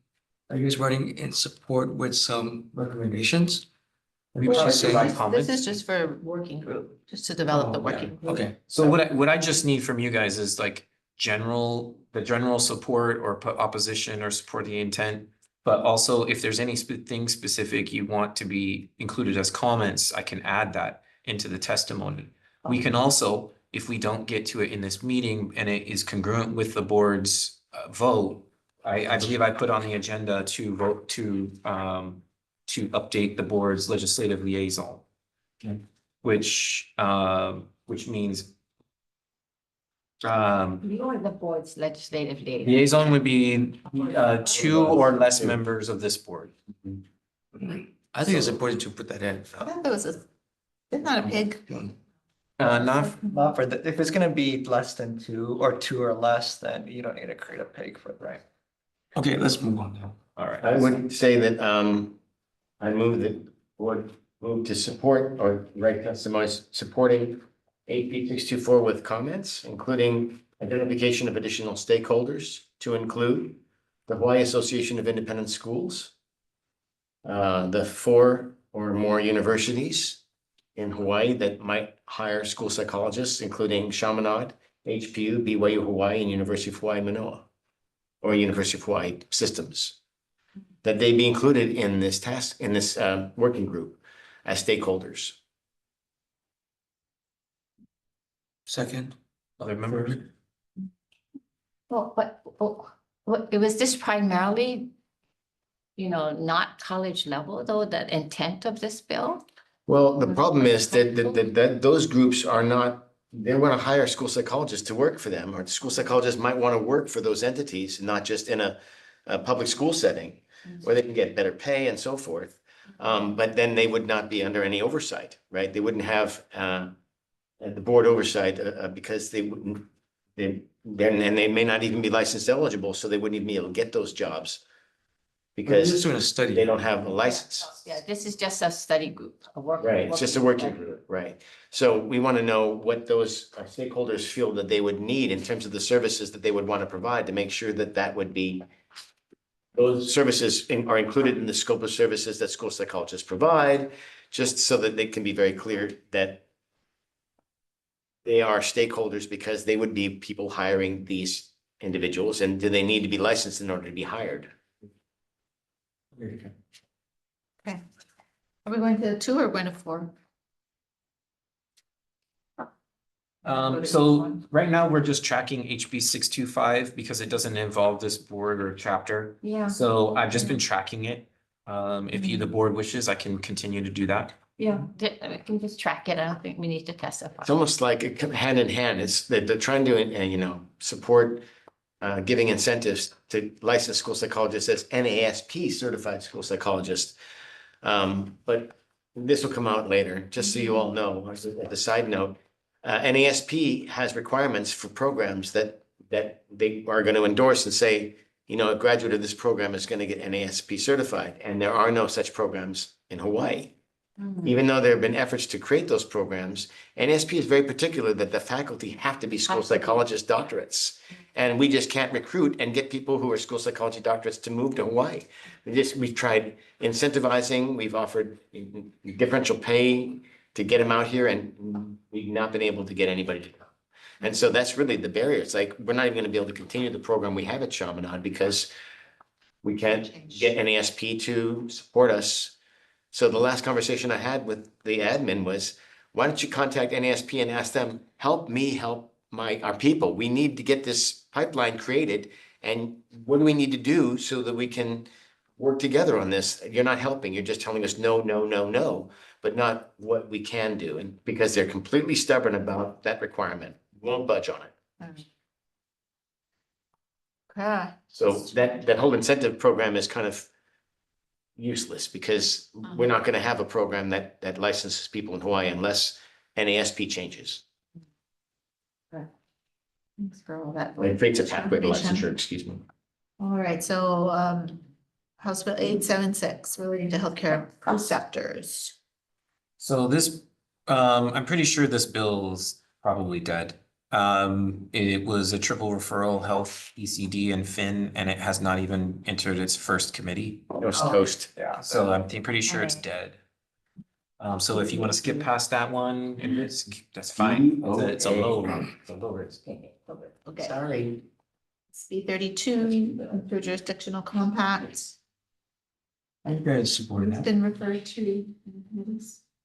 Speaker 9: are you guys writing in support with some recommendations? Maybe
Speaker 1: Well,
Speaker 9: she's saying,
Speaker 1: This is just for working group, just to develop the
Speaker 9: Oh, yeah.
Speaker 1: working group.
Speaker 9: Okay,
Speaker 2: So what I just need from you guys is like the general support or opposition or support the intent. But also if there's any thing specific you want to be included as comments, I can add that into the testimony. We can also, if we don't get to it in this meeting and it is congruent with the board's vote, I believe I put on the agenda to vote to update the board's legislative liaison.
Speaker 9: Okay.
Speaker 2: Which means
Speaker 5: You are the board's legislative liaison.
Speaker 2: liaison would be 2 or less members of this board.
Speaker 9: I think it's important to put that in.
Speaker 1: I thought there was it's not a pig.
Speaker 11: Not for the, if it's gonna be less than 2 or 2 or less, then you don't need to create a peg for, right?
Speaker 9: Okay, let's move on now.
Speaker 2: All right.
Speaker 7: I would say that I move that board move to support or write testimonies supporting AP 624 with comments, including identification of additional stakeholders to include the Hawaii Association of Independent Schools, the 4 or more universities in Hawaii that might hire school psychologists, including Chaminade, HPU, BYU Hawaii, and University of Hawaii Manoa, or University of Hawaii systems, that they be included in this task, in this working group as stakeholders.
Speaker 9: Second,
Speaker 2: Other members?
Speaker 5: Well, what, was this primarily, you know, not college level though, the intent of this bill?
Speaker 7: Well, the problem is that those groups are not, they want to hire school psychologists to work for them, or school psychologists might want to work for those entities, not just in a public school setting where they can get better pay and so forth. But then they would not be under any oversight, right? They wouldn't have the board oversight because they wouldn't, and they may not even be licensed eligible, so they wouldn't even be able to get those jobs
Speaker 9: we're
Speaker 7: because
Speaker 9: just doing a study.
Speaker 7: they don't have a license.
Speaker 5: Yeah, this is just a study group, a work.
Speaker 7: Right, it's just a working group, right? So we want to know what those stakeholders feel that they would need in terms of the services that they would want to provide to make sure that that would be, those services are included in the scope of services that school psychologists provide, just so that they can be very clear that they are stakeholders because they would be people hiring these individuals, and do they need to be licensed in order to be hired?
Speaker 1: Okay. Are we going to 2 or going to 4?
Speaker 2: So right now we're just tracking HB 625 because it doesn't involve this board or chapter.
Speaker 5: Yeah,
Speaker 2: So I've just been tracking it. If the board wishes, I can continue to do that.
Speaker 5: yeah, we can just track it. I don't think we need to testify.
Speaker 7: It's almost like it hand in hand. It's that they're trying to, support giving incentives to licensed school psychologists as NASP certified school psychologists. But this will come out later, just so you all know, as a side note. NASP has requirements for programs that they are going to endorse and say, a graduate of this program is going to get NASP certified, and there are no such programs in Hawaii. Even though there have been efforts to create those programs, NASP is very particular that the faculty have to be school psychologist doctorates. And we just can't recruit and get people who are school psychology doctorates to move to Hawaii. We've tried incentivizing, we've offered differential pay to get them out here and we've not been able to get anybody to come. And so that's really the barrier. It's like, we're not even gonna be able to continue the program we have at Chaminade because we can't get NASP to support us. So the last conversation I had with the admin was, why don't you contact NASP and ask them, help me help our people. We need to get this pipeline created. And what do we need to do so that we can work together on this? You're not helping. You're just telling us no, no, no, no, but not what we can do. And because they're completely stubborn about that requirement, won't budge on it.
Speaker 1: Okay.
Speaker 7: So that whole incentive program is kind of useless because we're not gonna have a program that licenses people in Hawaii unless NASP changes.
Speaker 1: Thanks for all that.
Speaker 7: It creates a pathway to
Speaker 1: information.
Speaker 7: licensure, excuse me.
Speaker 1: All right, so House Bill 876 relating to healthcare preceptors.
Speaker 2: So this, I'm pretty sure this bill's probably dead. It was a triple referral, health, ECD and Fin, and it has not even entered its first committee.
Speaker 7: It was toast.
Speaker 2: Yeah, so I'm pretty sure it's dead. So if you want to skip past that one, that's fine. It's a low risk.
Speaker 1: Okay.
Speaker 7: Sorry.
Speaker 1: SB 32, jurisdictional compact.
Speaker 9: You guys supported
Speaker 1: It's
Speaker 9: that?
Speaker 1: been referred to.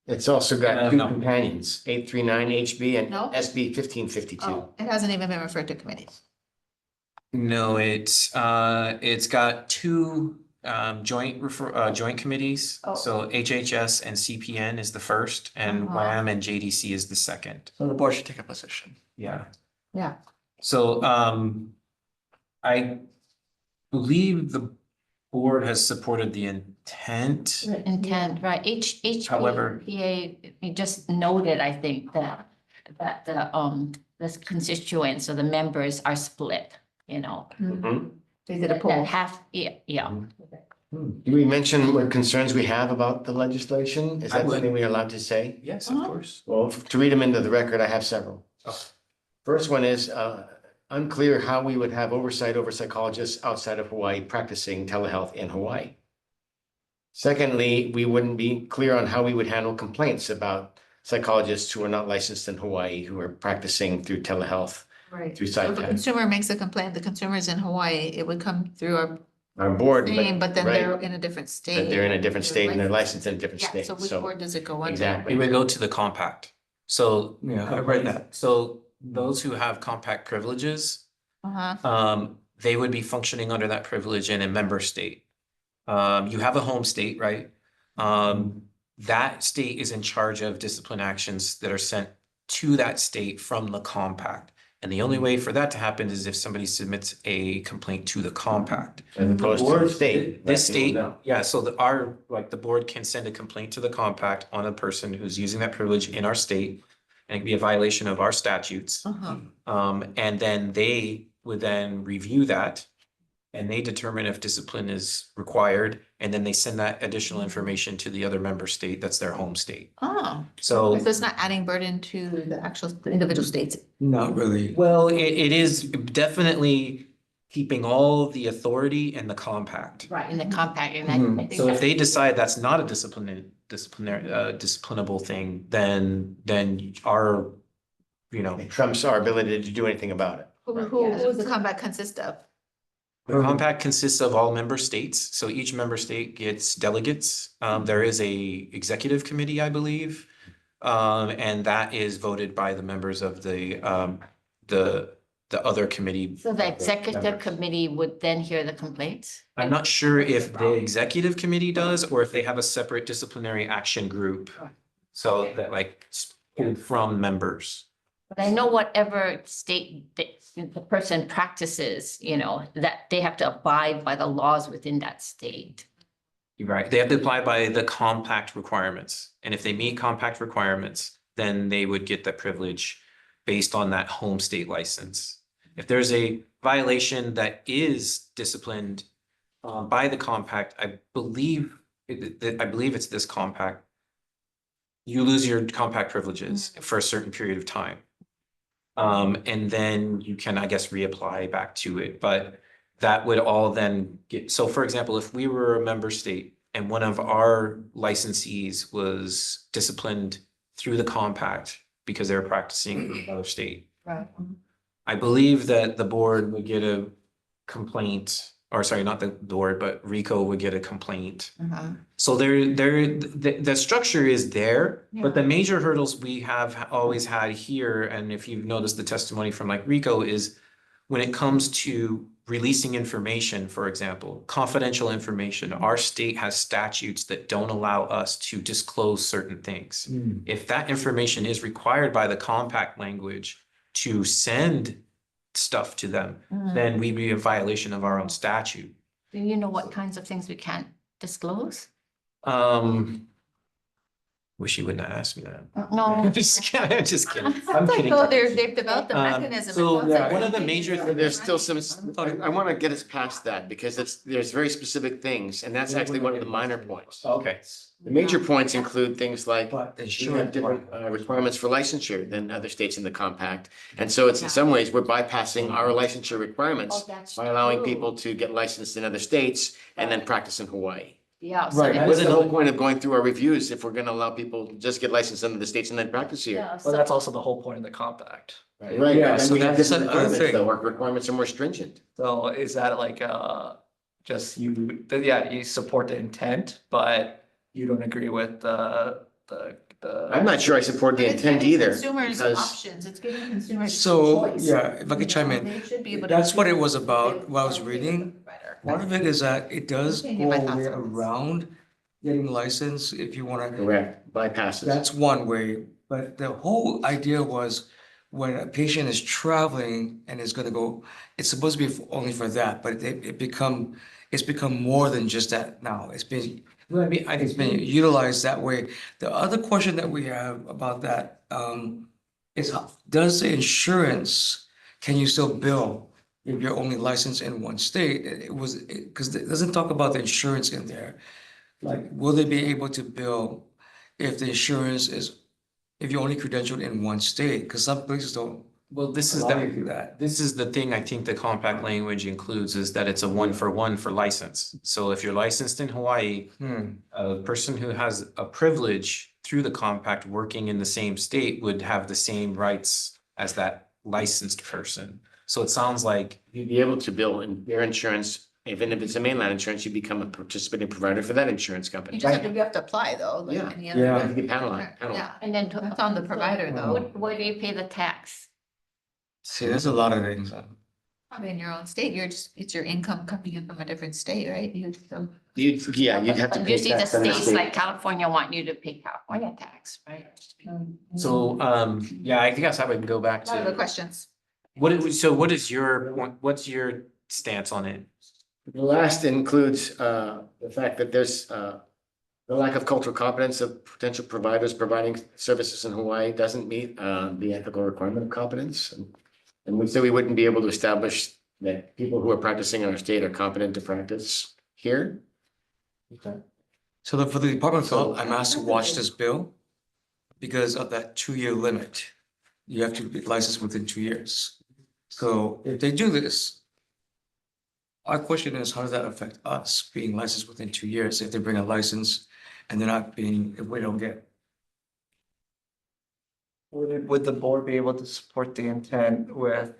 Speaker 7: It's also got two
Speaker 2: No.
Speaker 7: companions, 839 HB and
Speaker 1: No?
Speaker 7: SB 1552.
Speaker 1: Oh, it hasn't even been referred to committees.
Speaker 2: No, it's got two joint committees.
Speaker 1: Oh.
Speaker 2: So HHS and CPN is the first and
Speaker 1: Uh-huh.
Speaker 2: WAM and JDC is the second.
Speaker 11: So the board should take a position.
Speaker 2: Yeah.
Speaker 1: Yeah.
Speaker 2: So I believe the board has supported the intent.
Speaker 5: Intent, right,
Speaker 2: However-
Speaker 5: HPPA, it just noted, I think, that the constituents or the members are split, you know.
Speaker 7: Mhm.
Speaker 1: They did a
Speaker 5: That
Speaker 1: poll.
Speaker 5: half, yeah,
Speaker 7: Do we mention what concerns we have about the legislation? Is
Speaker 2: I
Speaker 7: that
Speaker 2: would.
Speaker 7: something we're allowed to say?
Speaker 2: Yes, of course.
Speaker 7: Well, to read them into the record, I have several.
Speaker 2: Oh.
Speaker 7: First one is unclear how we would have oversight over psychologists outside of Hawaii practicing telehealth in Hawaii. Secondly, we wouldn't be clear on how we would handle complaints about psychologists who are not licensed in Hawaii, who are practicing through telehealth,
Speaker 1: Right.
Speaker 7: through
Speaker 1: So if the
Speaker 7: SciTech.
Speaker 1: consumer makes a complaint, the consumer's in Hawaii, it would come through
Speaker 7: Our board,
Speaker 1: our name, but then
Speaker 7: right,
Speaker 1: they're in a different state.
Speaker 7: that they're in a different state and they're licensed in a different
Speaker 1: Yeah,
Speaker 7: state.
Speaker 1: so which
Speaker 7: So
Speaker 1: board does it go under?
Speaker 7: exactly.
Speaker 2: It would go to the compact. So
Speaker 9: Yeah,
Speaker 2: I read that. So those who have compact privileges,
Speaker 1: Uh-huh.
Speaker 2: they would be functioning under that privilege in a member state. You have a home state, right? That state is in charge of discipline actions that are sent to that state from the compact. And the only way for that to happen is if somebody submits a complaint to the compact.
Speaker 7: As opposed to the state.
Speaker 2: This state,
Speaker 7: No.
Speaker 2: yeah, so the board can send a complaint to the compact on a person who's using that privilege in our state. And it can be a violation of our statutes.
Speaker 1: Uh-huh.
Speaker 2: And then they would then review that. And they determine if discipline is required, and then they send that additional information to the other member state, that's their home state.
Speaker 1: Oh,
Speaker 2: So,
Speaker 1: so it's not adding burden to the actual individual states.
Speaker 9: Not really.
Speaker 2: well, it is definitely keeping all the authority in the compact.
Speaker 5: right, in the compact, and I think
Speaker 2: So if
Speaker 5: that-
Speaker 2: they decide that's not a disciplinable thing, then our,
Speaker 7: It trumps our ability to do anything about it.
Speaker 1: Who does the combat consist of?
Speaker 2: the compact consists of all member states, so each member state gets delegates. There is a executive committee, I believe. And that is voted by the members of the other committee.
Speaker 5: So the executive
Speaker 2: members.
Speaker 5: committee would then hear the complaints?
Speaker 2: I'm not sure if the executive committee does, or if they have a separate disciplinary action group. So that like pulled from members.
Speaker 5: But I know whatever state the person practices, that they have to abide by the laws within that state.
Speaker 2: You're right, they have to apply by the compact requirements, and if they meet compact requirements, then they would get that privilege based on that home state license. If there's a violation that is disciplined by the compact, I believe it's this compact. You lose your compact privileges for a certain period of time. And then you can, I guess, reapply back to it, but that would all then so for example, if we were a member state and one of our licensees was disciplined through the compact because they're practicing in another state.
Speaker 1: Right.
Speaker 2: I believe that the board would get a complaint, or sorry, not the board, but Rico would get a complaint. So the structure is there, but the major hurdles we have always had here, and if you've noticed the testimony from like Rico, is when it comes to releasing information, for example, confidential information, our state has statutes that don't allow us to disclose certain things. If that information is required by the compact language to send stuff to them, then we'd be in violation of our own statute.
Speaker 5: Do you know what kinds of things we can't disclose?
Speaker 2: Wish you wouldn't have asked me that.
Speaker 5: No.
Speaker 2: I'm just kidding. I'm just kidding. I'm
Speaker 1: Like,
Speaker 2: kidding.
Speaker 1: oh, they've developed a mechanism.
Speaker 2: So one of the major.
Speaker 7: There's still some, I want to get us past that because there's very specific things, and that's actually one of the minor points.
Speaker 2: Okay.
Speaker 7: The major points include things like
Speaker 9: But the
Speaker 7: we have
Speaker 9: insurance
Speaker 7: different
Speaker 9: part.
Speaker 7: requirements for licensure than other states in the compact. And so it's in some ways, we're bypassing our licensure requirements by allowing people to get licensed in other states and then practice in Hawaii.
Speaker 5: Yeah. so
Speaker 9: Right,
Speaker 5: it
Speaker 7: That
Speaker 5: was
Speaker 7: is the whole point of going through our reviews, if we're gonna allow people to just get licensed in the states and then practice here.
Speaker 5: yeah,
Speaker 11: Well,
Speaker 5: so-
Speaker 11: that's also the whole point of the compact.
Speaker 7: Right,
Speaker 9: Yeah,
Speaker 7: and
Speaker 9: so
Speaker 7: we have
Speaker 9: that's
Speaker 7: different
Speaker 9: another
Speaker 7: requirements,
Speaker 9: thing.
Speaker 7: though, our requirements are more stringent.
Speaker 11: So is that like, just you, you support the intent, but you don't agree with the.
Speaker 7: I'm not sure I support the
Speaker 1: But it's
Speaker 7: intent
Speaker 1: giving
Speaker 7: either,
Speaker 1: Consumers
Speaker 7: because
Speaker 1: options, it's giving consumers.
Speaker 9: So,
Speaker 1: choice.
Speaker 9: yeah, if I could chime in,
Speaker 1: They should be able to
Speaker 9: that's what it
Speaker 1: choose
Speaker 9: was
Speaker 1: if
Speaker 9: about
Speaker 1: they
Speaker 9: while I was
Speaker 1: want to be with
Speaker 9: reading.
Speaker 1: the provider.
Speaker 9: Part of it is that it does
Speaker 1: Okay,
Speaker 9: go
Speaker 1: my
Speaker 9: a
Speaker 1: thoughts
Speaker 9: way
Speaker 1: on this.
Speaker 9: around getting licensed if you wanna.
Speaker 7: correct, bypasses.
Speaker 9: That's one way, but the whole idea was when a patient is traveling and is gonna go, it's supposed to be only for that, but it's become more than just that now. It's been, it's been utilized that way. The other question that we have about that, is does the insurance, can you still bill if you're only licensed in one state? It was, because it doesn't talk about the insurance in there. Like, will they be able to bill if the insurance is, if you're only credentialed in one state? Because some places don't
Speaker 2: Well, this is
Speaker 9: allow you to do
Speaker 2: that,
Speaker 9: that.
Speaker 2: this is the thing I think the compact language includes is that it's a 1-for-1 for license. So if you're licensed in Hawaii, a person who has a privilege through the compact working in the same state would have the same rights as that licensed person. So it sounds like,
Speaker 7: You'd be able to bill in their insurance, even if it's a mainland insurance, you become a participating provider for that insurance company.
Speaker 1: You just have to apply though, like
Speaker 7: Yeah.
Speaker 1: any
Speaker 7: You
Speaker 1: other.
Speaker 7: have to get penalized.
Speaker 1: Yeah,
Speaker 5: And then.
Speaker 1: That's on the provider, though.
Speaker 5: Where do you pay the tax?
Speaker 9: See, there's a lot of things.
Speaker 1: probably in your own state, it's your income coming in from a different state, right? You'd have
Speaker 7: You'd have to
Speaker 5: But
Speaker 7: pay
Speaker 5: usually the
Speaker 7: tax on the
Speaker 5: states
Speaker 7: state.
Speaker 5: like California want you to pay California tax, right?
Speaker 2: so, yeah, I guess I would go back
Speaker 1: What are the
Speaker 2: to,
Speaker 1: questions?
Speaker 2: what's your stance on it?
Speaker 7: The last includes the fact that there's the lack of cultural competence of potential providers providing services in Hawaii doesn't meet the ethical requirement of competence. And we say we wouldn't be able to establish that people who are practicing in our state are competent to practice here.
Speaker 9: So for the Department of Health, I'm asked to watch this bill because of that 2-year limit. You have to be licensed within 2 years. So if they do this, our question is, how does that affect us being licensed within 2 years if they bring a license and they're not being, if we don't get?
Speaker 11: Would the board be able to support the intent with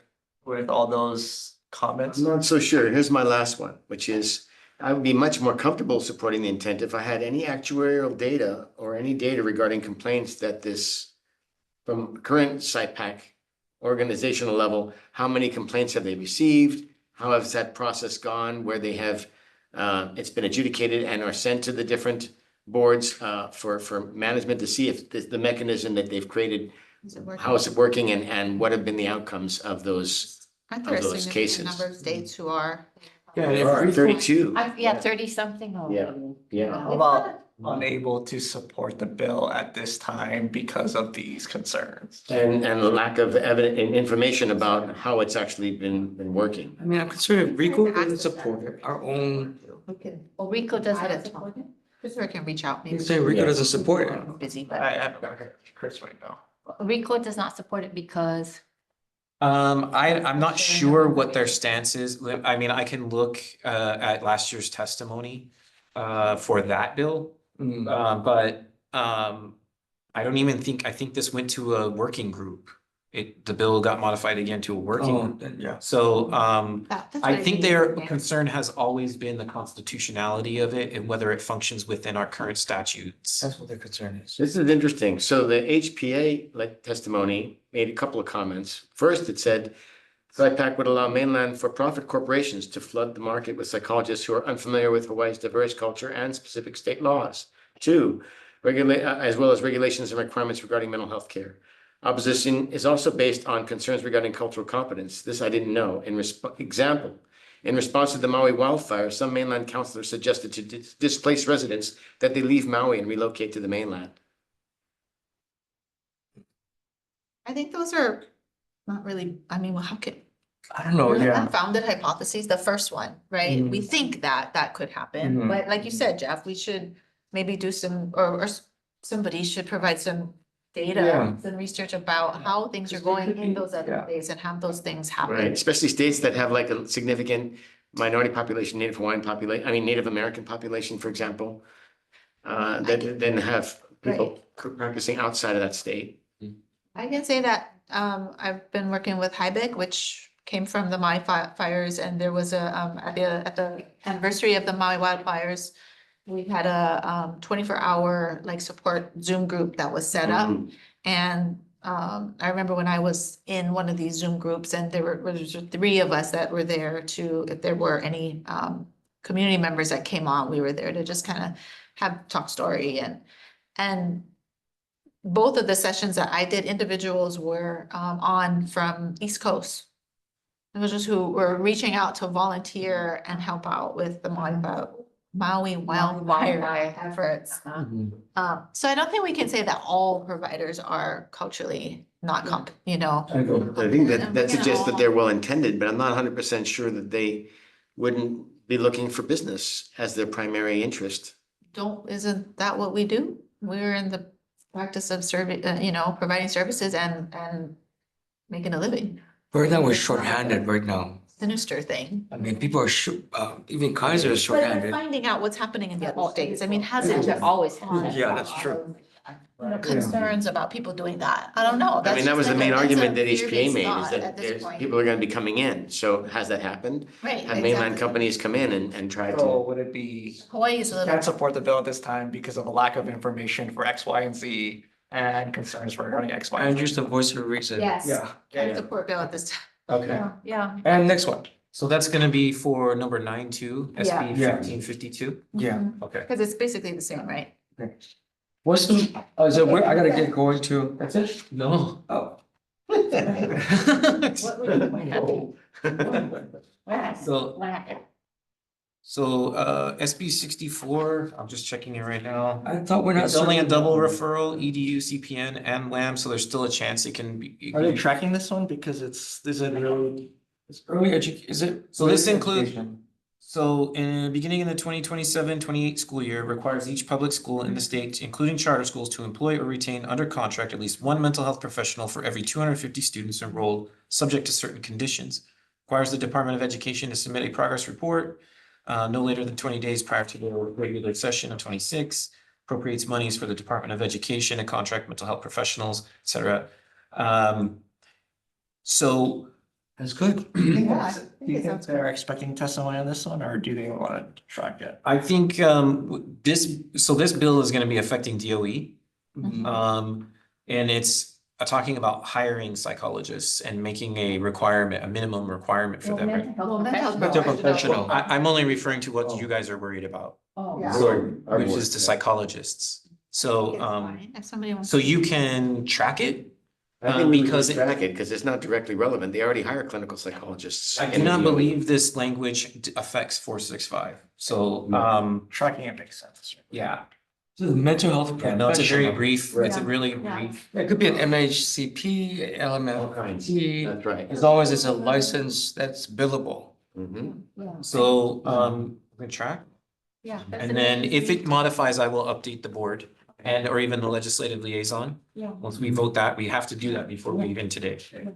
Speaker 11: all those comments?
Speaker 7: I'm not so sure. Here's my last one, which is I would be much more comfortable supporting the intent if I had any actuarial data or any data regarding complaints that this, from current SIPAC organizational level, how many complaints have they received? How has that process gone where they have, it's been adjudicated and are sent to the different boards for management to see if the mechanism that they've created,
Speaker 1: Is it working?
Speaker 7: how is it working and what have been the outcomes of those.
Speaker 1: Aren't there a
Speaker 7: those
Speaker 1: significant
Speaker 7: cases?
Speaker 1: number of states who are?
Speaker 9: Yeah,
Speaker 7: There are 32.
Speaker 5: Yeah, 30 something or.
Speaker 7: Yeah, yeah.
Speaker 11: How about unable to support the bill at this time because of these concerns?
Speaker 7: And the lack of evidence and information about how it's actually been working.
Speaker 9: I mean, I'm concerned Rico doesn't support it, our own,
Speaker 5: Well, Rico does
Speaker 1: I
Speaker 5: have
Speaker 1: don't
Speaker 5: a support it.
Speaker 1: Christopher can reach out, maybe.
Speaker 9: you say Rico
Speaker 7: Yeah.
Speaker 9: doesn't support it.
Speaker 1: I'm busy, but.
Speaker 11: I have Chris right now.
Speaker 5: Rico does not support it because.
Speaker 2: I'm not sure what their stance is. I mean, I can look at last year's testimony for that bill.
Speaker 9: Mm.
Speaker 2: But I don't even think, I think this went to a working group. The bill got modified again to a working.
Speaker 9: Then, yeah.
Speaker 2: So,
Speaker 1: That's what
Speaker 2: I think
Speaker 1: mean.
Speaker 2: their
Speaker 1: Yeah.
Speaker 2: concern has always been the constitutionality of it and whether it functions within our current statutes.
Speaker 9: That's what their concern is.
Speaker 7: This is interesting. So the HPA like testimony made a couple of comments. First, it said SciPac would allow mainland for-profit corporations to flood the market with psychologists who are unfamiliar with Hawaii's diverse culture and specific state laws. Two, as well as regulations and requirements regarding mental health care. Opposition is also based on concerns regarding cultural competence. This I didn't know. In response to the Maui wildfire, some mainland councilors suggested to displaced residents that they leave Maui and relocate to the mainland.
Speaker 1: I think those are not really, I mean, well, how could?
Speaker 9: I don't know, yeah.
Speaker 1: Unfounded hypotheses, the first one, right? We think that that could happen,
Speaker 9: Mhm.
Speaker 1: but like you said, Jeff, we should maybe do some, or somebody should provide some data,
Speaker 9: Yeah.
Speaker 1: some research about how things are going in those other
Speaker 9: Yeah.
Speaker 1: states and have those things
Speaker 7: Right,
Speaker 1: happen.
Speaker 7: especially states that have like a significant minority population, Native Hawaiian population, I mean, Native American population, for example. That then have people practicing outside of that state.
Speaker 1: I can say that, I've been working with Hybic, which came from the Maui fires, and there was a, at the anniversary of the Maui wildfires, we had a 24-hour like support Zoom group that was set up. And I remember when I was in one of these Zoom groups and there were 3 of us that were there to, if there were any community members that came on, we were there to just kind of have talk story. And both of the sessions that I did, individuals were on from East Coast. Individuals who were reaching out to volunteer and help out with the Maui wildfire efforts. So I don't think we can say that all providers are culturally not
Speaker 7: I think that suggests that they're well-intended, but I'm not 100% sure that they wouldn't be looking for business as their primary interest.
Speaker 1: Isn't that what we do? We're in the practice of providing services and making a living.
Speaker 9: Right now, we're shorthanded right now.
Speaker 1: Sinister thing.
Speaker 9: I mean, people are even Kaiser is
Speaker 1: But we're
Speaker 9: shorthanded.
Speaker 1: finding out what's happening in the other states. I mean, hasn't there always had?
Speaker 9: Yeah, that's true.
Speaker 1: Concerns about people doing that. I don't know.
Speaker 7: I mean, that was the main argument that HPA made, is that
Speaker 1: at this point.
Speaker 7: people are gonna be coming in. So has that happened?
Speaker 1: Right,
Speaker 7: Have mainland
Speaker 1: exactly.
Speaker 7: companies come in and try
Speaker 11: So
Speaker 7: to?
Speaker 11: would it be,
Speaker 1: Hawaii is a little.
Speaker 11: can't support the bill at this time because of a lack of information for X, Y, and Z and concerns regarding X, Y,
Speaker 9: And
Speaker 11: and Z?
Speaker 9: just the voice of reason.
Speaker 1: Yes.
Speaker 11: Yeah.
Speaker 1: Can't support bill at this time.
Speaker 2: Okay.
Speaker 1: Yeah.
Speaker 11: And next one.
Speaker 2: So that's gonna be for number 9.2, SB
Speaker 9: Yeah.
Speaker 2: 1552.
Speaker 9: Yeah.
Speaker 2: Okay.
Speaker 1: Cause it's basically the same, right?
Speaker 9: What's the, is it, I gotta get going to,
Speaker 2: That's it? No.
Speaker 9: oh.
Speaker 2: So, SB 64, I'm just checking it right now.
Speaker 9: I thought we're not.
Speaker 2: It's only a double referral, EDU, CPN, and LAM, so there's still a chance it can be.
Speaker 11: Are they tracking this one? Because is it really?
Speaker 9: It's early is it?
Speaker 2: So this includes,
Speaker 9: education?
Speaker 2: so in the beginning of the 2027-28 school year, requires each public school in the state, including charter schools, to employ or retain under contract at least 1 mental health professional for every 250 students enrolled, subject to certain conditions. Requires the Department of Education to submit a progress report no later than 20 days prior to the regular session of 26. Appropriates monies for the Department of Education to contract mental health professionals, et cetera. So
Speaker 9: That's good.
Speaker 11: Do you think they're expecting testimony on this one, or do they want to track it?
Speaker 2: I think this bill is gonna be affecting DOE. And it's talking about hiring psychologists and making a minimum requirement for them. right?
Speaker 9: Mental professional.
Speaker 2: I'm only referring to what you guys are worried about,
Speaker 1: Yeah.
Speaker 2: which is the psychologists. So,
Speaker 1: If somebody wants.
Speaker 2: so you can track it.
Speaker 7: I think we can
Speaker 2: because
Speaker 7: track it because it's not directly relevant. They already hire clinical psychologists.
Speaker 2: I do not believe this language affects 465. So,
Speaker 11: Tracking it makes sense.
Speaker 2: yeah.
Speaker 9: So the mental health.
Speaker 2: Yeah, no, it's a very
Speaker 9: professional.
Speaker 2: brief, it's a really brief.
Speaker 9: It could be an MHCP,
Speaker 7: All kinds.
Speaker 9: LMLT,
Speaker 7: That's right.
Speaker 9: as long as it's a license that's billable.
Speaker 2: So, we track.
Speaker 1: Yeah.
Speaker 2: And then if it modifies, I will update the board and or even the legislative liaison. Once we vote that, we have to do that before we begin today.
Speaker 7: Keep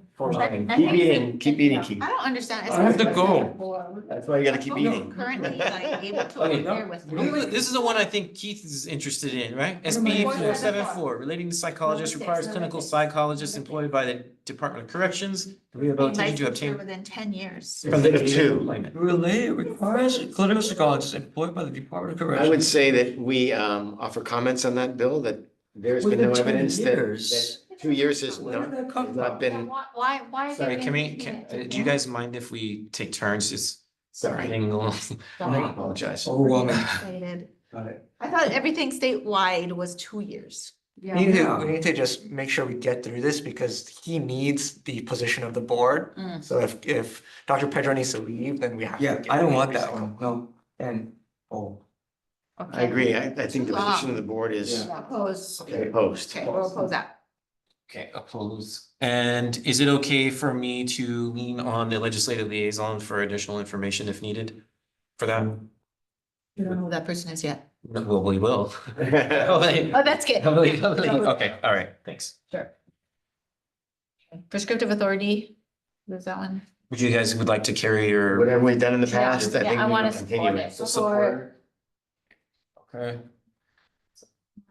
Speaker 7: eating, keep eating, keep.
Speaker 1: I don't understand.
Speaker 9: I have to go.
Speaker 7: That's why you gotta keep eating.
Speaker 1: Currently, like, able to
Speaker 2: Okay.
Speaker 1: compare with.
Speaker 2: This is the one I think Keith is interested in, right? SB 474, relating to psychologists requires clinical psychologists employed by the Department of Corrections to be able to
Speaker 1: Licensure
Speaker 2: obtain.
Speaker 1: within 10 years.
Speaker 2: From the
Speaker 7: Instead of two.
Speaker 2: employment.
Speaker 9: Relay requires a clinical psychologist employed by the Department of
Speaker 7: I
Speaker 9: Corrections.
Speaker 7: would say that we offer comments on that bill, that there's been no
Speaker 9: Within 10
Speaker 7: evidence that
Speaker 9: years.
Speaker 7: 2 years has
Speaker 9: Where did that come
Speaker 7: not
Speaker 9: from?
Speaker 7: been.
Speaker 5: Why? is
Speaker 2: Sorry,
Speaker 5: it
Speaker 2: can we,
Speaker 5: in-
Speaker 2: do you guys mind if we take turns just?
Speaker 7: Sorry.
Speaker 2: getting a little-
Speaker 7: I apologize.
Speaker 9: Overwhelming.
Speaker 1: Stated.
Speaker 9: Got it.
Speaker 1: I thought everything statewide was 2 years.
Speaker 11: We need to just make sure we get through this because he needs the position of the board.
Speaker 5: Mm.
Speaker 11: So if Dr. Pedro needs to leave, then we have. to
Speaker 9: Yeah,
Speaker 11: get
Speaker 9: I don't
Speaker 11: him.
Speaker 9: want that one, no, and,
Speaker 7: I agree. I think the position of the board is
Speaker 1: Oppose.
Speaker 7: opposed.
Speaker 1: Okay, we'll oppose that.
Speaker 2: Okay, oppose. And is it okay for me to lean on the legislative liaison for additional information if needed for that?
Speaker 1: You don't know who that person is yet.
Speaker 2: Well, we will.
Speaker 1: Oh, that's good.
Speaker 2: Okay, all right, thanks.
Speaker 1: Sure. Prescriptive authority, there's that one.
Speaker 2: Would you guys would like to carry your?
Speaker 7: Whatever we've done in the past, I
Speaker 5: Yeah,
Speaker 7: think
Speaker 5: I
Speaker 7: we
Speaker 5: wanna
Speaker 7: want to continue
Speaker 5: support
Speaker 7: it.
Speaker 5: it.
Speaker 2: Support. Okay.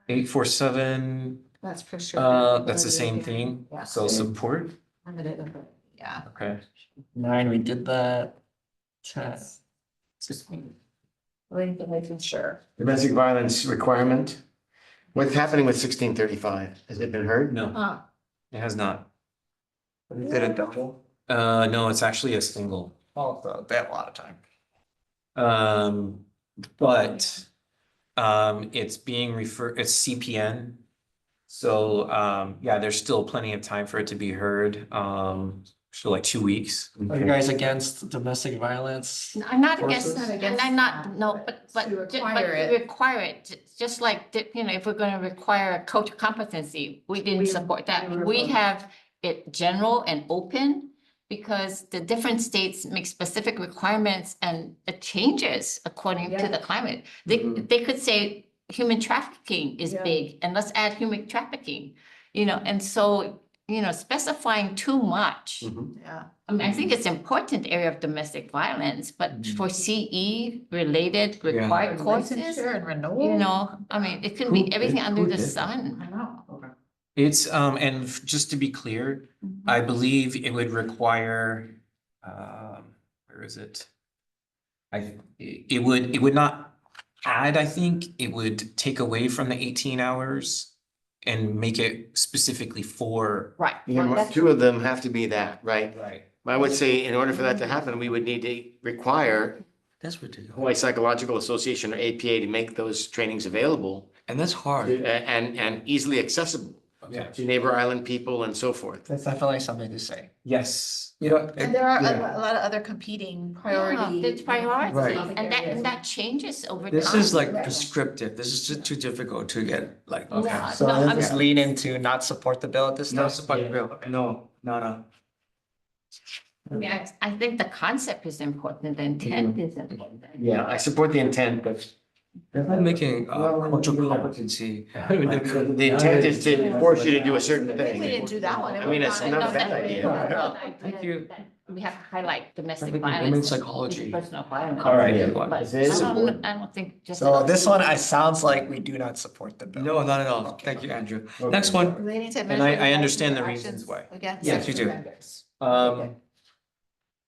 Speaker 2: 847,
Speaker 1: That's prescriptive.
Speaker 2: that's the same thing,
Speaker 1: Yeah.
Speaker 2: so support,
Speaker 1: Limited, yeah.
Speaker 2: okay.
Speaker 11: 9, we did that. 10.
Speaker 1: Sure.
Speaker 7: Domestic violence requirement. What's happening with 1635? Has it been heard?
Speaker 2: No, it has not.
Speaker 11: We did a double.
Speaker 2: No, it's actually a single.
Speaker 11: Oh, so they have a lot of time.
Speaker 2: But it's being referred, it's CPN. So, yeah, there's still plenty of time for it to be heard, so like 2 weeks.
Speaker 11: Are you guys against domestic violence?
Speaker 5: I'm not against,
Speaker 11: Forces?
Speaker 5: and I'm not, no, but
Speaker 1: To require it.
Speaker 5: require it, just like, if we're gonna require a coach competency, we didn't support that. We have it general and open because the different states make specific requirements and it changes according to the climate. They could say human trafficking is big and let's add human trafficking, and so, specifying too much.
Speaker 1: Yeah.
Speaker 5: I mean, I think it's important area of domestic violence, but for CE related required courses,
Speaker 1: Licensure and renewal.
Speaker 5: I mean, it can be everything under the
Speaker 1: I
Speaker 5: sun.
Speaker 1: know.
Speaker 2: It's, and just to be clear, I believe it would require, where is it? It would not add, I think, it would take away from the 18 hours and make it specifically for.
Speaker 5: Right.
Speaker 7: Yeah, 2 of them have to be that, right?
Speaker 2: Right.
Speaker 7: I would say in order for that to happen, we would need to require
Speaker 9: that's ridiculous,
Speaker 7: Hawaii Psychological Association or APA to make those trainings available
Speaker 9: and that's hard.
Speaker 7: and easily accessible
Speaker 2: Yeah.
Speaker 7: to neighbor island people and so forth.
Speaker 11: That's definitely something to say.
Speaker 2: Yes.
Speaker 1: And there are
Speaker 9: Yeah.
Speaker 1: a lot of other competing
Speaker 5: Yeah,
Speaker 1: priority.
Speaker 5: it's priority,
Speaker 9: Right.
Speaker 5: and that changes over time.
Speaker 9: This is like prescriptive, this is just too difficult to get like.
Speaker 5: Yeah.
Speaker 11: So
Speaker 5: No, I'm-
Speaker 11: let's lean into not support the bill at this time.
Speaker 9: No, support the bill, no.
Speaker 5: I mean, I think the concept is important, the intent is important.
Speaker 7: Yeah, I support the intent, but
Speaker 9: They're not making cultural competency.
Speaker 7: the intent is to force you to do a certain
Speaker 1: We
Speaker 7: thing.
Speaker 1: didn't do that one.
Speaker 7: I mean, it's not a bad idea.
Speaker 9: Thank you.
Speaker 5: We have to highlight domestic
Speaker 9: Thinking
Speaker 5: violence.
Speaker 9: women's psychology.
Speaker 5: Personal violence.
Speaker 2: All right.
Speaker 5: But
Speaker 7: Is it?
Speaker 5: I don't think just.
Speaker 11: So this one, it sounds like we do not support the bill.
Speaker 9: No, not at all, thank you, Andrew. Next one,
Speaker 1: Relating to.
Speaker 2: And I
Speaker 1: administrative
Speaker 2: understand the
Speaker 1: actions
Speaker 2: reasons why.
Speaker 1: Against.
Speaker 9: Yes, you
Speaker 1: sexual
Speaker 9: do.
Speaker 1: offenders.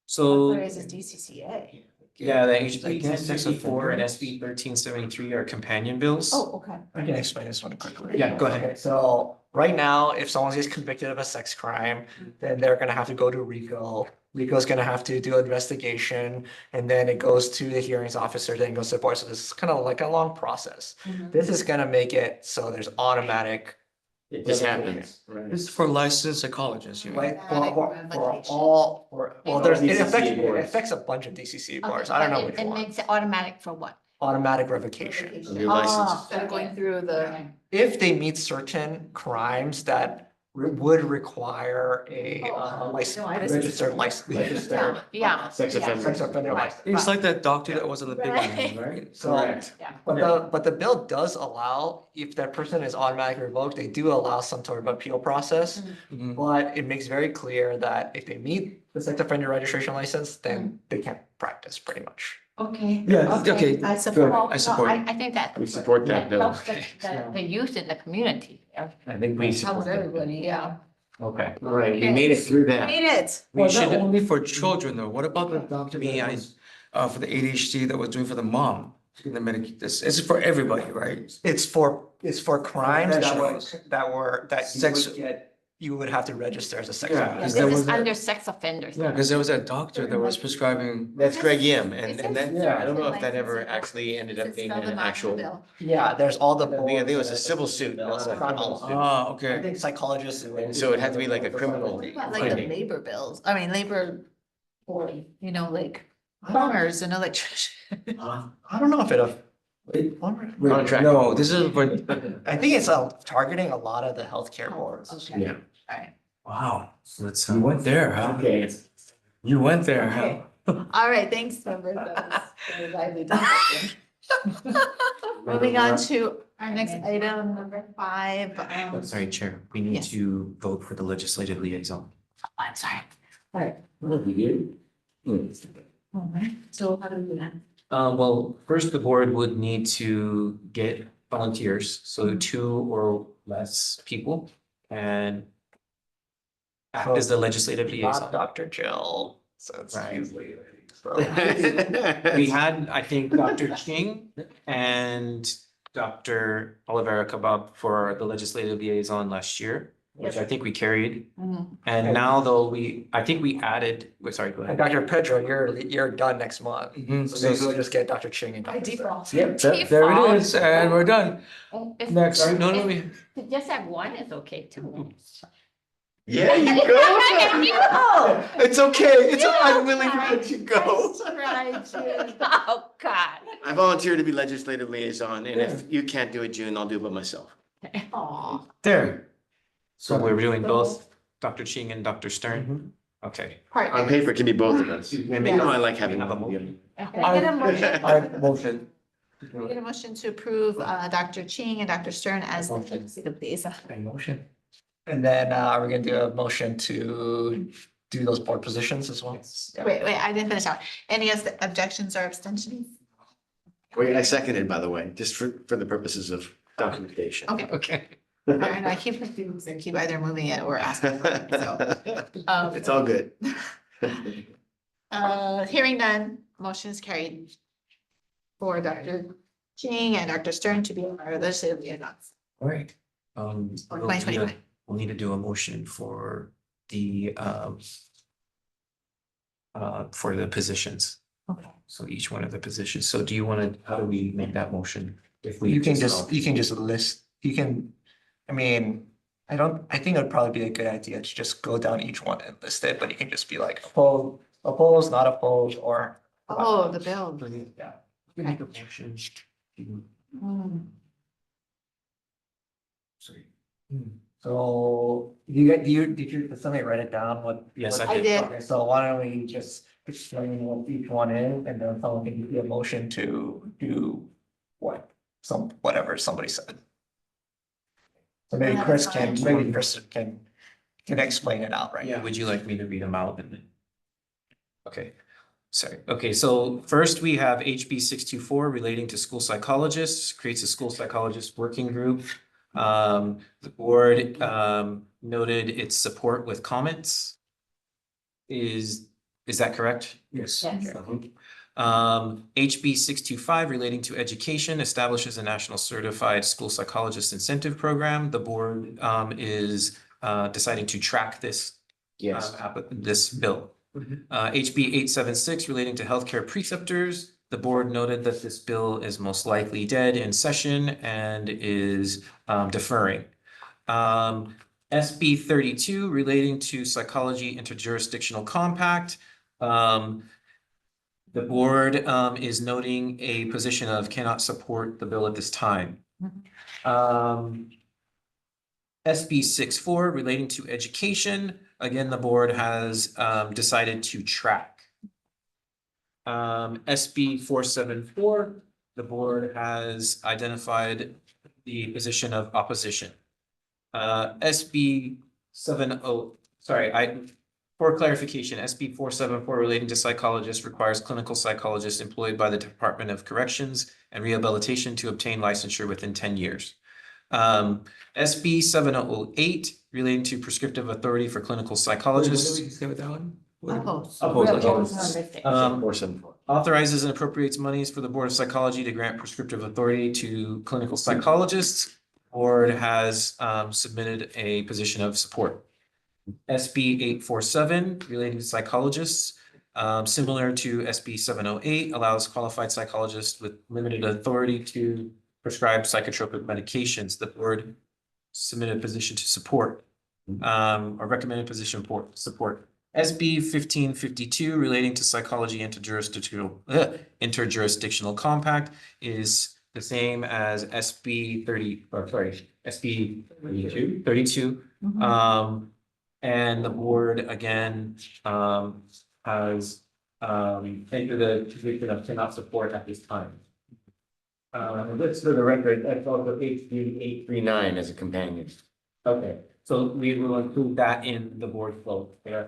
Speaker 2: So.
Speaker 1: There is this DCCA.
Speaker 2: Yeah, the HB ten
Speaker 9: Against sex
Speaker 2: 64 and
Speaker 9: offenders.
Speaker 2: SB 1373 are companion bills.
Speaker 1: Oh, okay.
Speaker 11: I can explain this one quickly.
Speaker 2: Yeah, go ahead.
Speaker 11: Okay, so right now, if someone gets convicted of a sex crime, then they're gonna have to go to RICO. RICO's gonna have to do an investigation, and then it goes to the hearings officer, then goes to the board. So this is kind of like a long process. This is gonna make it so there's automatic.
Speaker 7: It just happens.
Speaker 9: this is for licensed psychologists, you mean?
Speaker 11: Right,
Speaker 1: Automatic
Speaker 11: for
Speaker 1: revocation.
Speaker 11: all, well, there's, it affects,
Speaker 7: DCCA boards.
Speaker 11: it affects a bunch of DCCA
Speaker 5: Okay,
Speaker 11: boards. I don't
Speaker 5: but
Speaker 11: know which
Speaker 5: It
Speaker 11: one.
Speaker 5: makes it automatic for what?
Speaker 11: Automatic revocation.
Speaker 7: Of your license.
Speaker 1: Instead of going through the.
Speaker 11: If they meet certain crimes that would require a license,
Speaker 1: No, I just-
Speaker 11: registered license, registered.
Speaker 5: Yeah.
Speaker 7: Sex
Speaker 5: yeah.
Speaker 7: offender.
Speaker 11: Sex offender license.
Speaker 9: It's like that doctor that was on the big
Speaker 1: Right.
Speaker 9: one, right?
Speaker 11: So,
Speaker 7: Correct.
Speaker 11: but the bill does allow, if that person is automatically revoked, they do allow some sort of appeal process.
Speaker 9: Mhm.
Speaker 11: But it makes very clear that if they meet the sex offender registration license, then they can't practice pretty much.
Speaker 5: Okay.
Speaker 9: Yeah, okay,
Speaker 1: I support.
Speaker 5: Well,
Speaker 9: I
Speaker 5: no,
Speaker 9: support.
Speaker 5: I think that.
Speaker 7: We support that bill.
Speaker 5: helps the youth in the community. Yeah.
Speaker 2: I think we.
Speaker 1: Helps everybody, yeah.
Speaker 2: Okay.
Speaker 7: All right, we made it through that.
Speaker 1: Made it.
Speaker 9: Well,
Speaker 2: We
Speaker 9: not
Speaker 2: should,
Speaker 9: only for children though, what about the doctor
Speaker 2: Me,
Speaker 9: that
Speaker 2: I-
Speaker 9: was, for the ADHD that was doing for the mom? In the medic, this is for everybody, right?
Speaker 11: It's for crimes
Speaker 9: Professionals.
Speaker 11: that
Speaker 9: Sex-
Speaker 11: you would have to register as a sex
Speaker 9: Yeah,
Speaker 11: offender.
Speaker 9: because
Speaker 5: This
Speaker 9: there
Speaker 5: is
Speaker 9: was a-
Speaker 5: under sex offenders.
Speaker 9: Yeah, because there was that doctor that was prescribing.
Speaker 7: That's Greg Yim,
Speaker 1: It
Speaker 7: and
Speaker 1: says
Speaker 7: that, I don't know if
Speaker 1: license
Speaker 7: that ever
Speaker 1: and-
Speaker 7: actually ended up
Speaker 1: It's
Speaker 7: being
Speaker 1: spelled
Speaker 7: an
Speaker 1: them out in the
Speaker 7: actual.
Speaker 1: bill.
Speaker 11: Yeah, there's all the.
Speaker 7: I think it was a civil suit also.
Speaker 9: Ah,
Speaker 11: I
Speaker 9: okay.
Speaker 11: think psychologists.
Speaker 7: And so it had to be like a criminal.
Speaker 1: What about like the
Speaker 7: finding.
Speaker 1: labor bills? I mean, labor, you know, like plumbers and electricians.
Speaker 11: I don't know if it.
Speaker 9: Wait,
Speaker 7: Contract.
Speaker 9: no, this is for,
Speaker 11: I think it's targeting a lot of the healthcare boards.
Speaker 1: Okay.
Speaker 7: Yeah.
Speaker 1: Alright.
Speaker 2: wow, so let's.
Speaker 9: you went there, huh?
Speaker 7: Okay.
Speaker 9: You went there, huh?
Speaker 1: Okay. All right, thanks, members. That was very lively discussion. Moving on to our next item, number 5.
Speaker 2: Sorry, Chair, we need
Speaker 1: Yes.
Speaker 2: to vote for the legislative liaison.
Speaker 1: I'm sorry. So how do we do that?
Speaker 2: Well, first, the board would need to get volunteers, so 2 or less people, and act as the legislative
Speaker 11: Not
Speaker 2: liaison.
Speaker 11: Dr. Jill, so it's
Speaker 2: Right.
Speaker 11: usually.
Speaker 2: We had, I think, Dr. Ching and Dr. Olivera Kabab for the legislative liaison last year, which I think we carried.
Speaker 1: Mhm.
Speaker 2: And now though, I think we added, wait, sorry, go
Speaker 11: And
Speaker 2: ahead.
Speaker 11: Dr. Pedro, you're done next month.
Speaker 9: Mhm.
Speaker 11: So maybe we'll just get Dr. Ching and
Speaker 1: By
Speaker 11: Dr.
Speaker 1: default.
Speaker 9: Yep, there it is, and we're done.
Speaker 5: If-
Speaker 9: Next,
Speaker 5: if-
Speaker 9: no,
Speaker 5: if-
Speaker 9: we.
Speaker 5: To just have one is okay too.
Speaker 7: Yeah, you go. It's okay. I'm willing to let you go.
Speaker 5: Oh, God.
Speaker 7: I volunteered to be legislative liaison, and if you can't do it, June, I'll do it by myself.
Speaker 1: Aw.
Speaker 9: There.
Speaker 2: So we're doing both Dr. Ching and Dr. Stern?
Speaker 9: Mhm.
Speaker 2: Okay.
Speaker 7: On paper, it can be both of us.
Speaker 2: Yeah.
Speaker 7: No, I like having.
Speaker 2: Have a
Speaker 7: both.
Speaker 2: motion.
Speaker 1: Can I get a motion?
Speaker 9: I motion.
Speaker 1: Can I get a motion to approve Dr. Ching and Dr. Stern as the legislative liaison?
Speaker 11: Motion. And then we're gonna do a motion to do those board positions as well. Yeah.
Speaker 1: Wait, I didn't finish out. Any objections or abstentions?
Speaker 7: Wait, I seconded, by the way, just for the purposes of documentation.
Speaker 1: Okay.
Speaker 2: Okay.
Speaker 1: All right, I keep confused. I keep either moving it or asking. for it, so.
Speaker 7: It's all good.
Speaker 1: Hearing none, motion is carried for Dr. Ching and Dr. Stern to be our legislative liaisons.
Speaker 2: All right.
Speaker 1: For
Speaker 2: We'll need
Speaker 1: 2025.
Speaker 2: we'll need to do a motion for the positions.
Speaker 1: Okay.
Speaker 2: So each one of the positions. So do you want to, how do we make that motion? If we
Speaker 11: You can just list, I mean, I think it'd probably be a good idea to just go down each one and list it, but you can just be like oppose, not oppose, or.
Speaker 1: Oh, the bill.
Speaker 11: Yeah.
Speaker 2: We make a motion.
Speaker 1: Hmm.
Speaker 2: Sorry.
Speaker 11: So did did somebody write it down?
Speaker 2: Yes,
Speaker 1: I did.
Speaker 11: Okay, so why don't we just explain what each one is, and then someone can give you a motion to do whatever somebody said. So maybe Chris can explain it out, right?
Speaker 2: Yeah, would you like me to read them out and then? Okay, sorry. Okay, so first we have HB 624 relating to school psychologists, creates a school psychologist working group. The board noted its support with comments. Is that correct?
Speaker 9: Yes.
Speaker 5: Yes.
Speaker 2: HB 625 relating to education establishes a national certified school psychologist incentive program. The board is deciding to track this
Speaker 7: Yes.
Speaker 2: this bill. HB 876 relating to healthcare preceptors. The board noted that this bill is most likely dead in session and is deferring. SB 32 relating to psychology interjurisdictional compact. The board is noting a position of cannot support the bill at this time. SB 64 relating to education. Again, the board has decided to track. SB 474, the board has identified the position of opposition. SB 70, for clarification, SB 474 relating to psychologists requires clinical psychologists employed by the Department of Corrections and Rehabilitation to obtain licensure within 10 years. SB 708 relating to prescriptive authority for clinical psychologists.
Speaker 9: What did we say with that one?
Speaker 1: Oppose.
Speaker 2: Opposed.
Speaker 7: 474.
Speaker 2: Authorizes and appropriates monies for the Board of Psychology to grant prescriptive authority to clinical psychologists. Board has submitted a position of support. SB 847 relating to psychologists, similar to SB 708, allows qualified psychologists with limited authority to prescribe psychotropic medications. The board submitted a position to support, or recommended position for support. SB 1552 relating to psychology interjurisdictional compact is the same as SB 32. And the board again has entered the position of cannot support at this time.
Speaker 7: Just for the record, that's also HB 839 as a companion.
Speaker 2: Okay, so we will include that in the board flow. Yeah.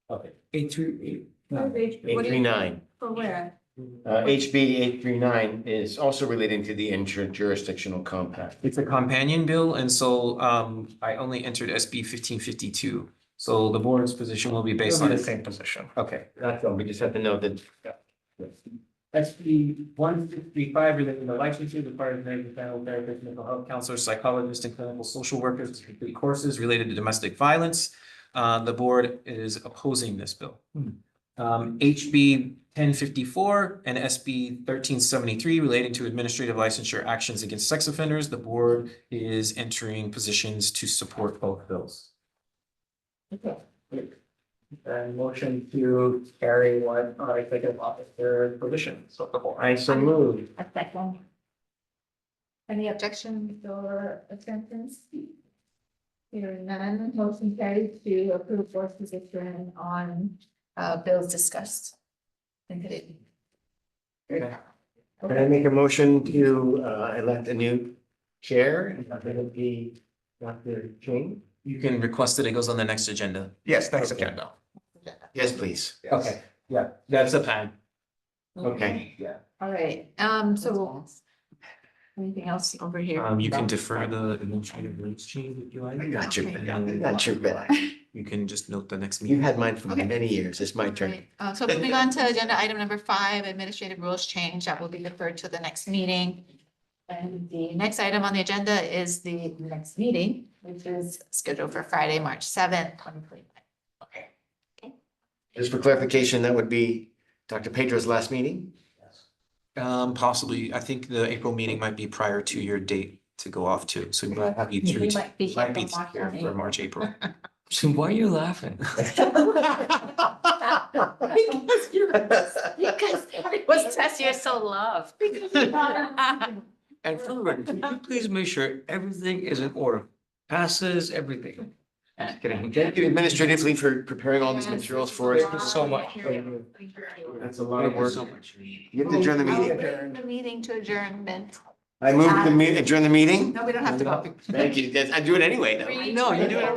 Speaker 2: Okay.
Speaker 7: 839.
Speaker 5: For where?
Speaker 7: HB 839 is also relating to the interjurisdictional compact.
Speaker 2: It's a companion bill, and so I only entered SB 1552. So the board's position will be based on
Speaker 11: the
Speaker 2: the
Speaker 11: same position.
Speaker 2: Okay.
Speaker 7: That's all, we just have to know that.
Speaker 2: SB 1635 relating to licensure requires medical panel therapists, mental health counselors, psychologists, and clinical social workers to complete courses related to domestic violence. The board is opposing this bill. HB 1054 and SB 1373 relating to administrative licensure actions against sex offenders. The board is entering positions to support both bills.
Speaker 11: Okay. And motion to carry one executive officer position. So the board.
Speaker 7: I so moved.
Speaker 5: A second.
Speaker 1: Any objections or abstentions? Hearing none, motion carried to approve board position on bills discussed.
Speaker 7: Can I make a motion to elect a new chair? And that would be Dr. Ching?
Speaker 2: You can request that it goes on the next agenda.
Speaker 11: Yes, next agenda.
Speaker 7: Yes, please.
Speaker 2: Okay, yeah, that's the plan.
Speaker 7: Okay.
Speaker 2: Yeah.
Speaker 1: All right, so anything else over here?
Speaker 2: You can defer the administrative rules change if you like.
Speaker 7: I got you.
Speaker 1: Okay.
Speaker 7: I got you back.
Speaker 2: You can just note the next
Speaker 7: You've
Speaker 2: meeting.
Speaker 7: had mine for
Speaker 1: Okay.
Speaker 7: many years. It's my turn.
Speaker 1: Right, so moving on to agenda item number 5, administrative rules change, that will be deferred to the next meeting. And the next item on the agenda is the next meeting, which is scheduled for Friday, March 7th, 2025.
Speaker 7: Just for clarification, that would be Dr. Pedro's last meeting?
Speaker 2: Possibly, I think the April meeting might be prior to your date to go off to, so we might have you
Speaker 5: He
Speaker 2: through.
Speaker 5: might be here
Speaker 2: Might be
Speaker 5: for March
Speaker 2: here for March, April.
Speaker 9: So why are you laughing?
Speaker 5: Because Tess, you're so loved.
Speaker 9: And for the record, can you please make sure everything is in order? Passes, everything. Just kidding.
Speaker 7: Thank you administratively for preparing all these materials for us.
Speaker 9: Thank you so much.
Speaker 7: That's a lot of work.
Speaker 9: So much.
Speaker 7: You have to adjourn the meeting.
Speaker 1: The meeting to adjournment.
Speaker 7: I move to adjourn the meeting.
Speaker 1: No, we don't have to vote.
Speaker 7: Thank you. I do it anyway, though.
Speaker 1: Three,
Speaker 9: No, you do it.
Speaker 1: two,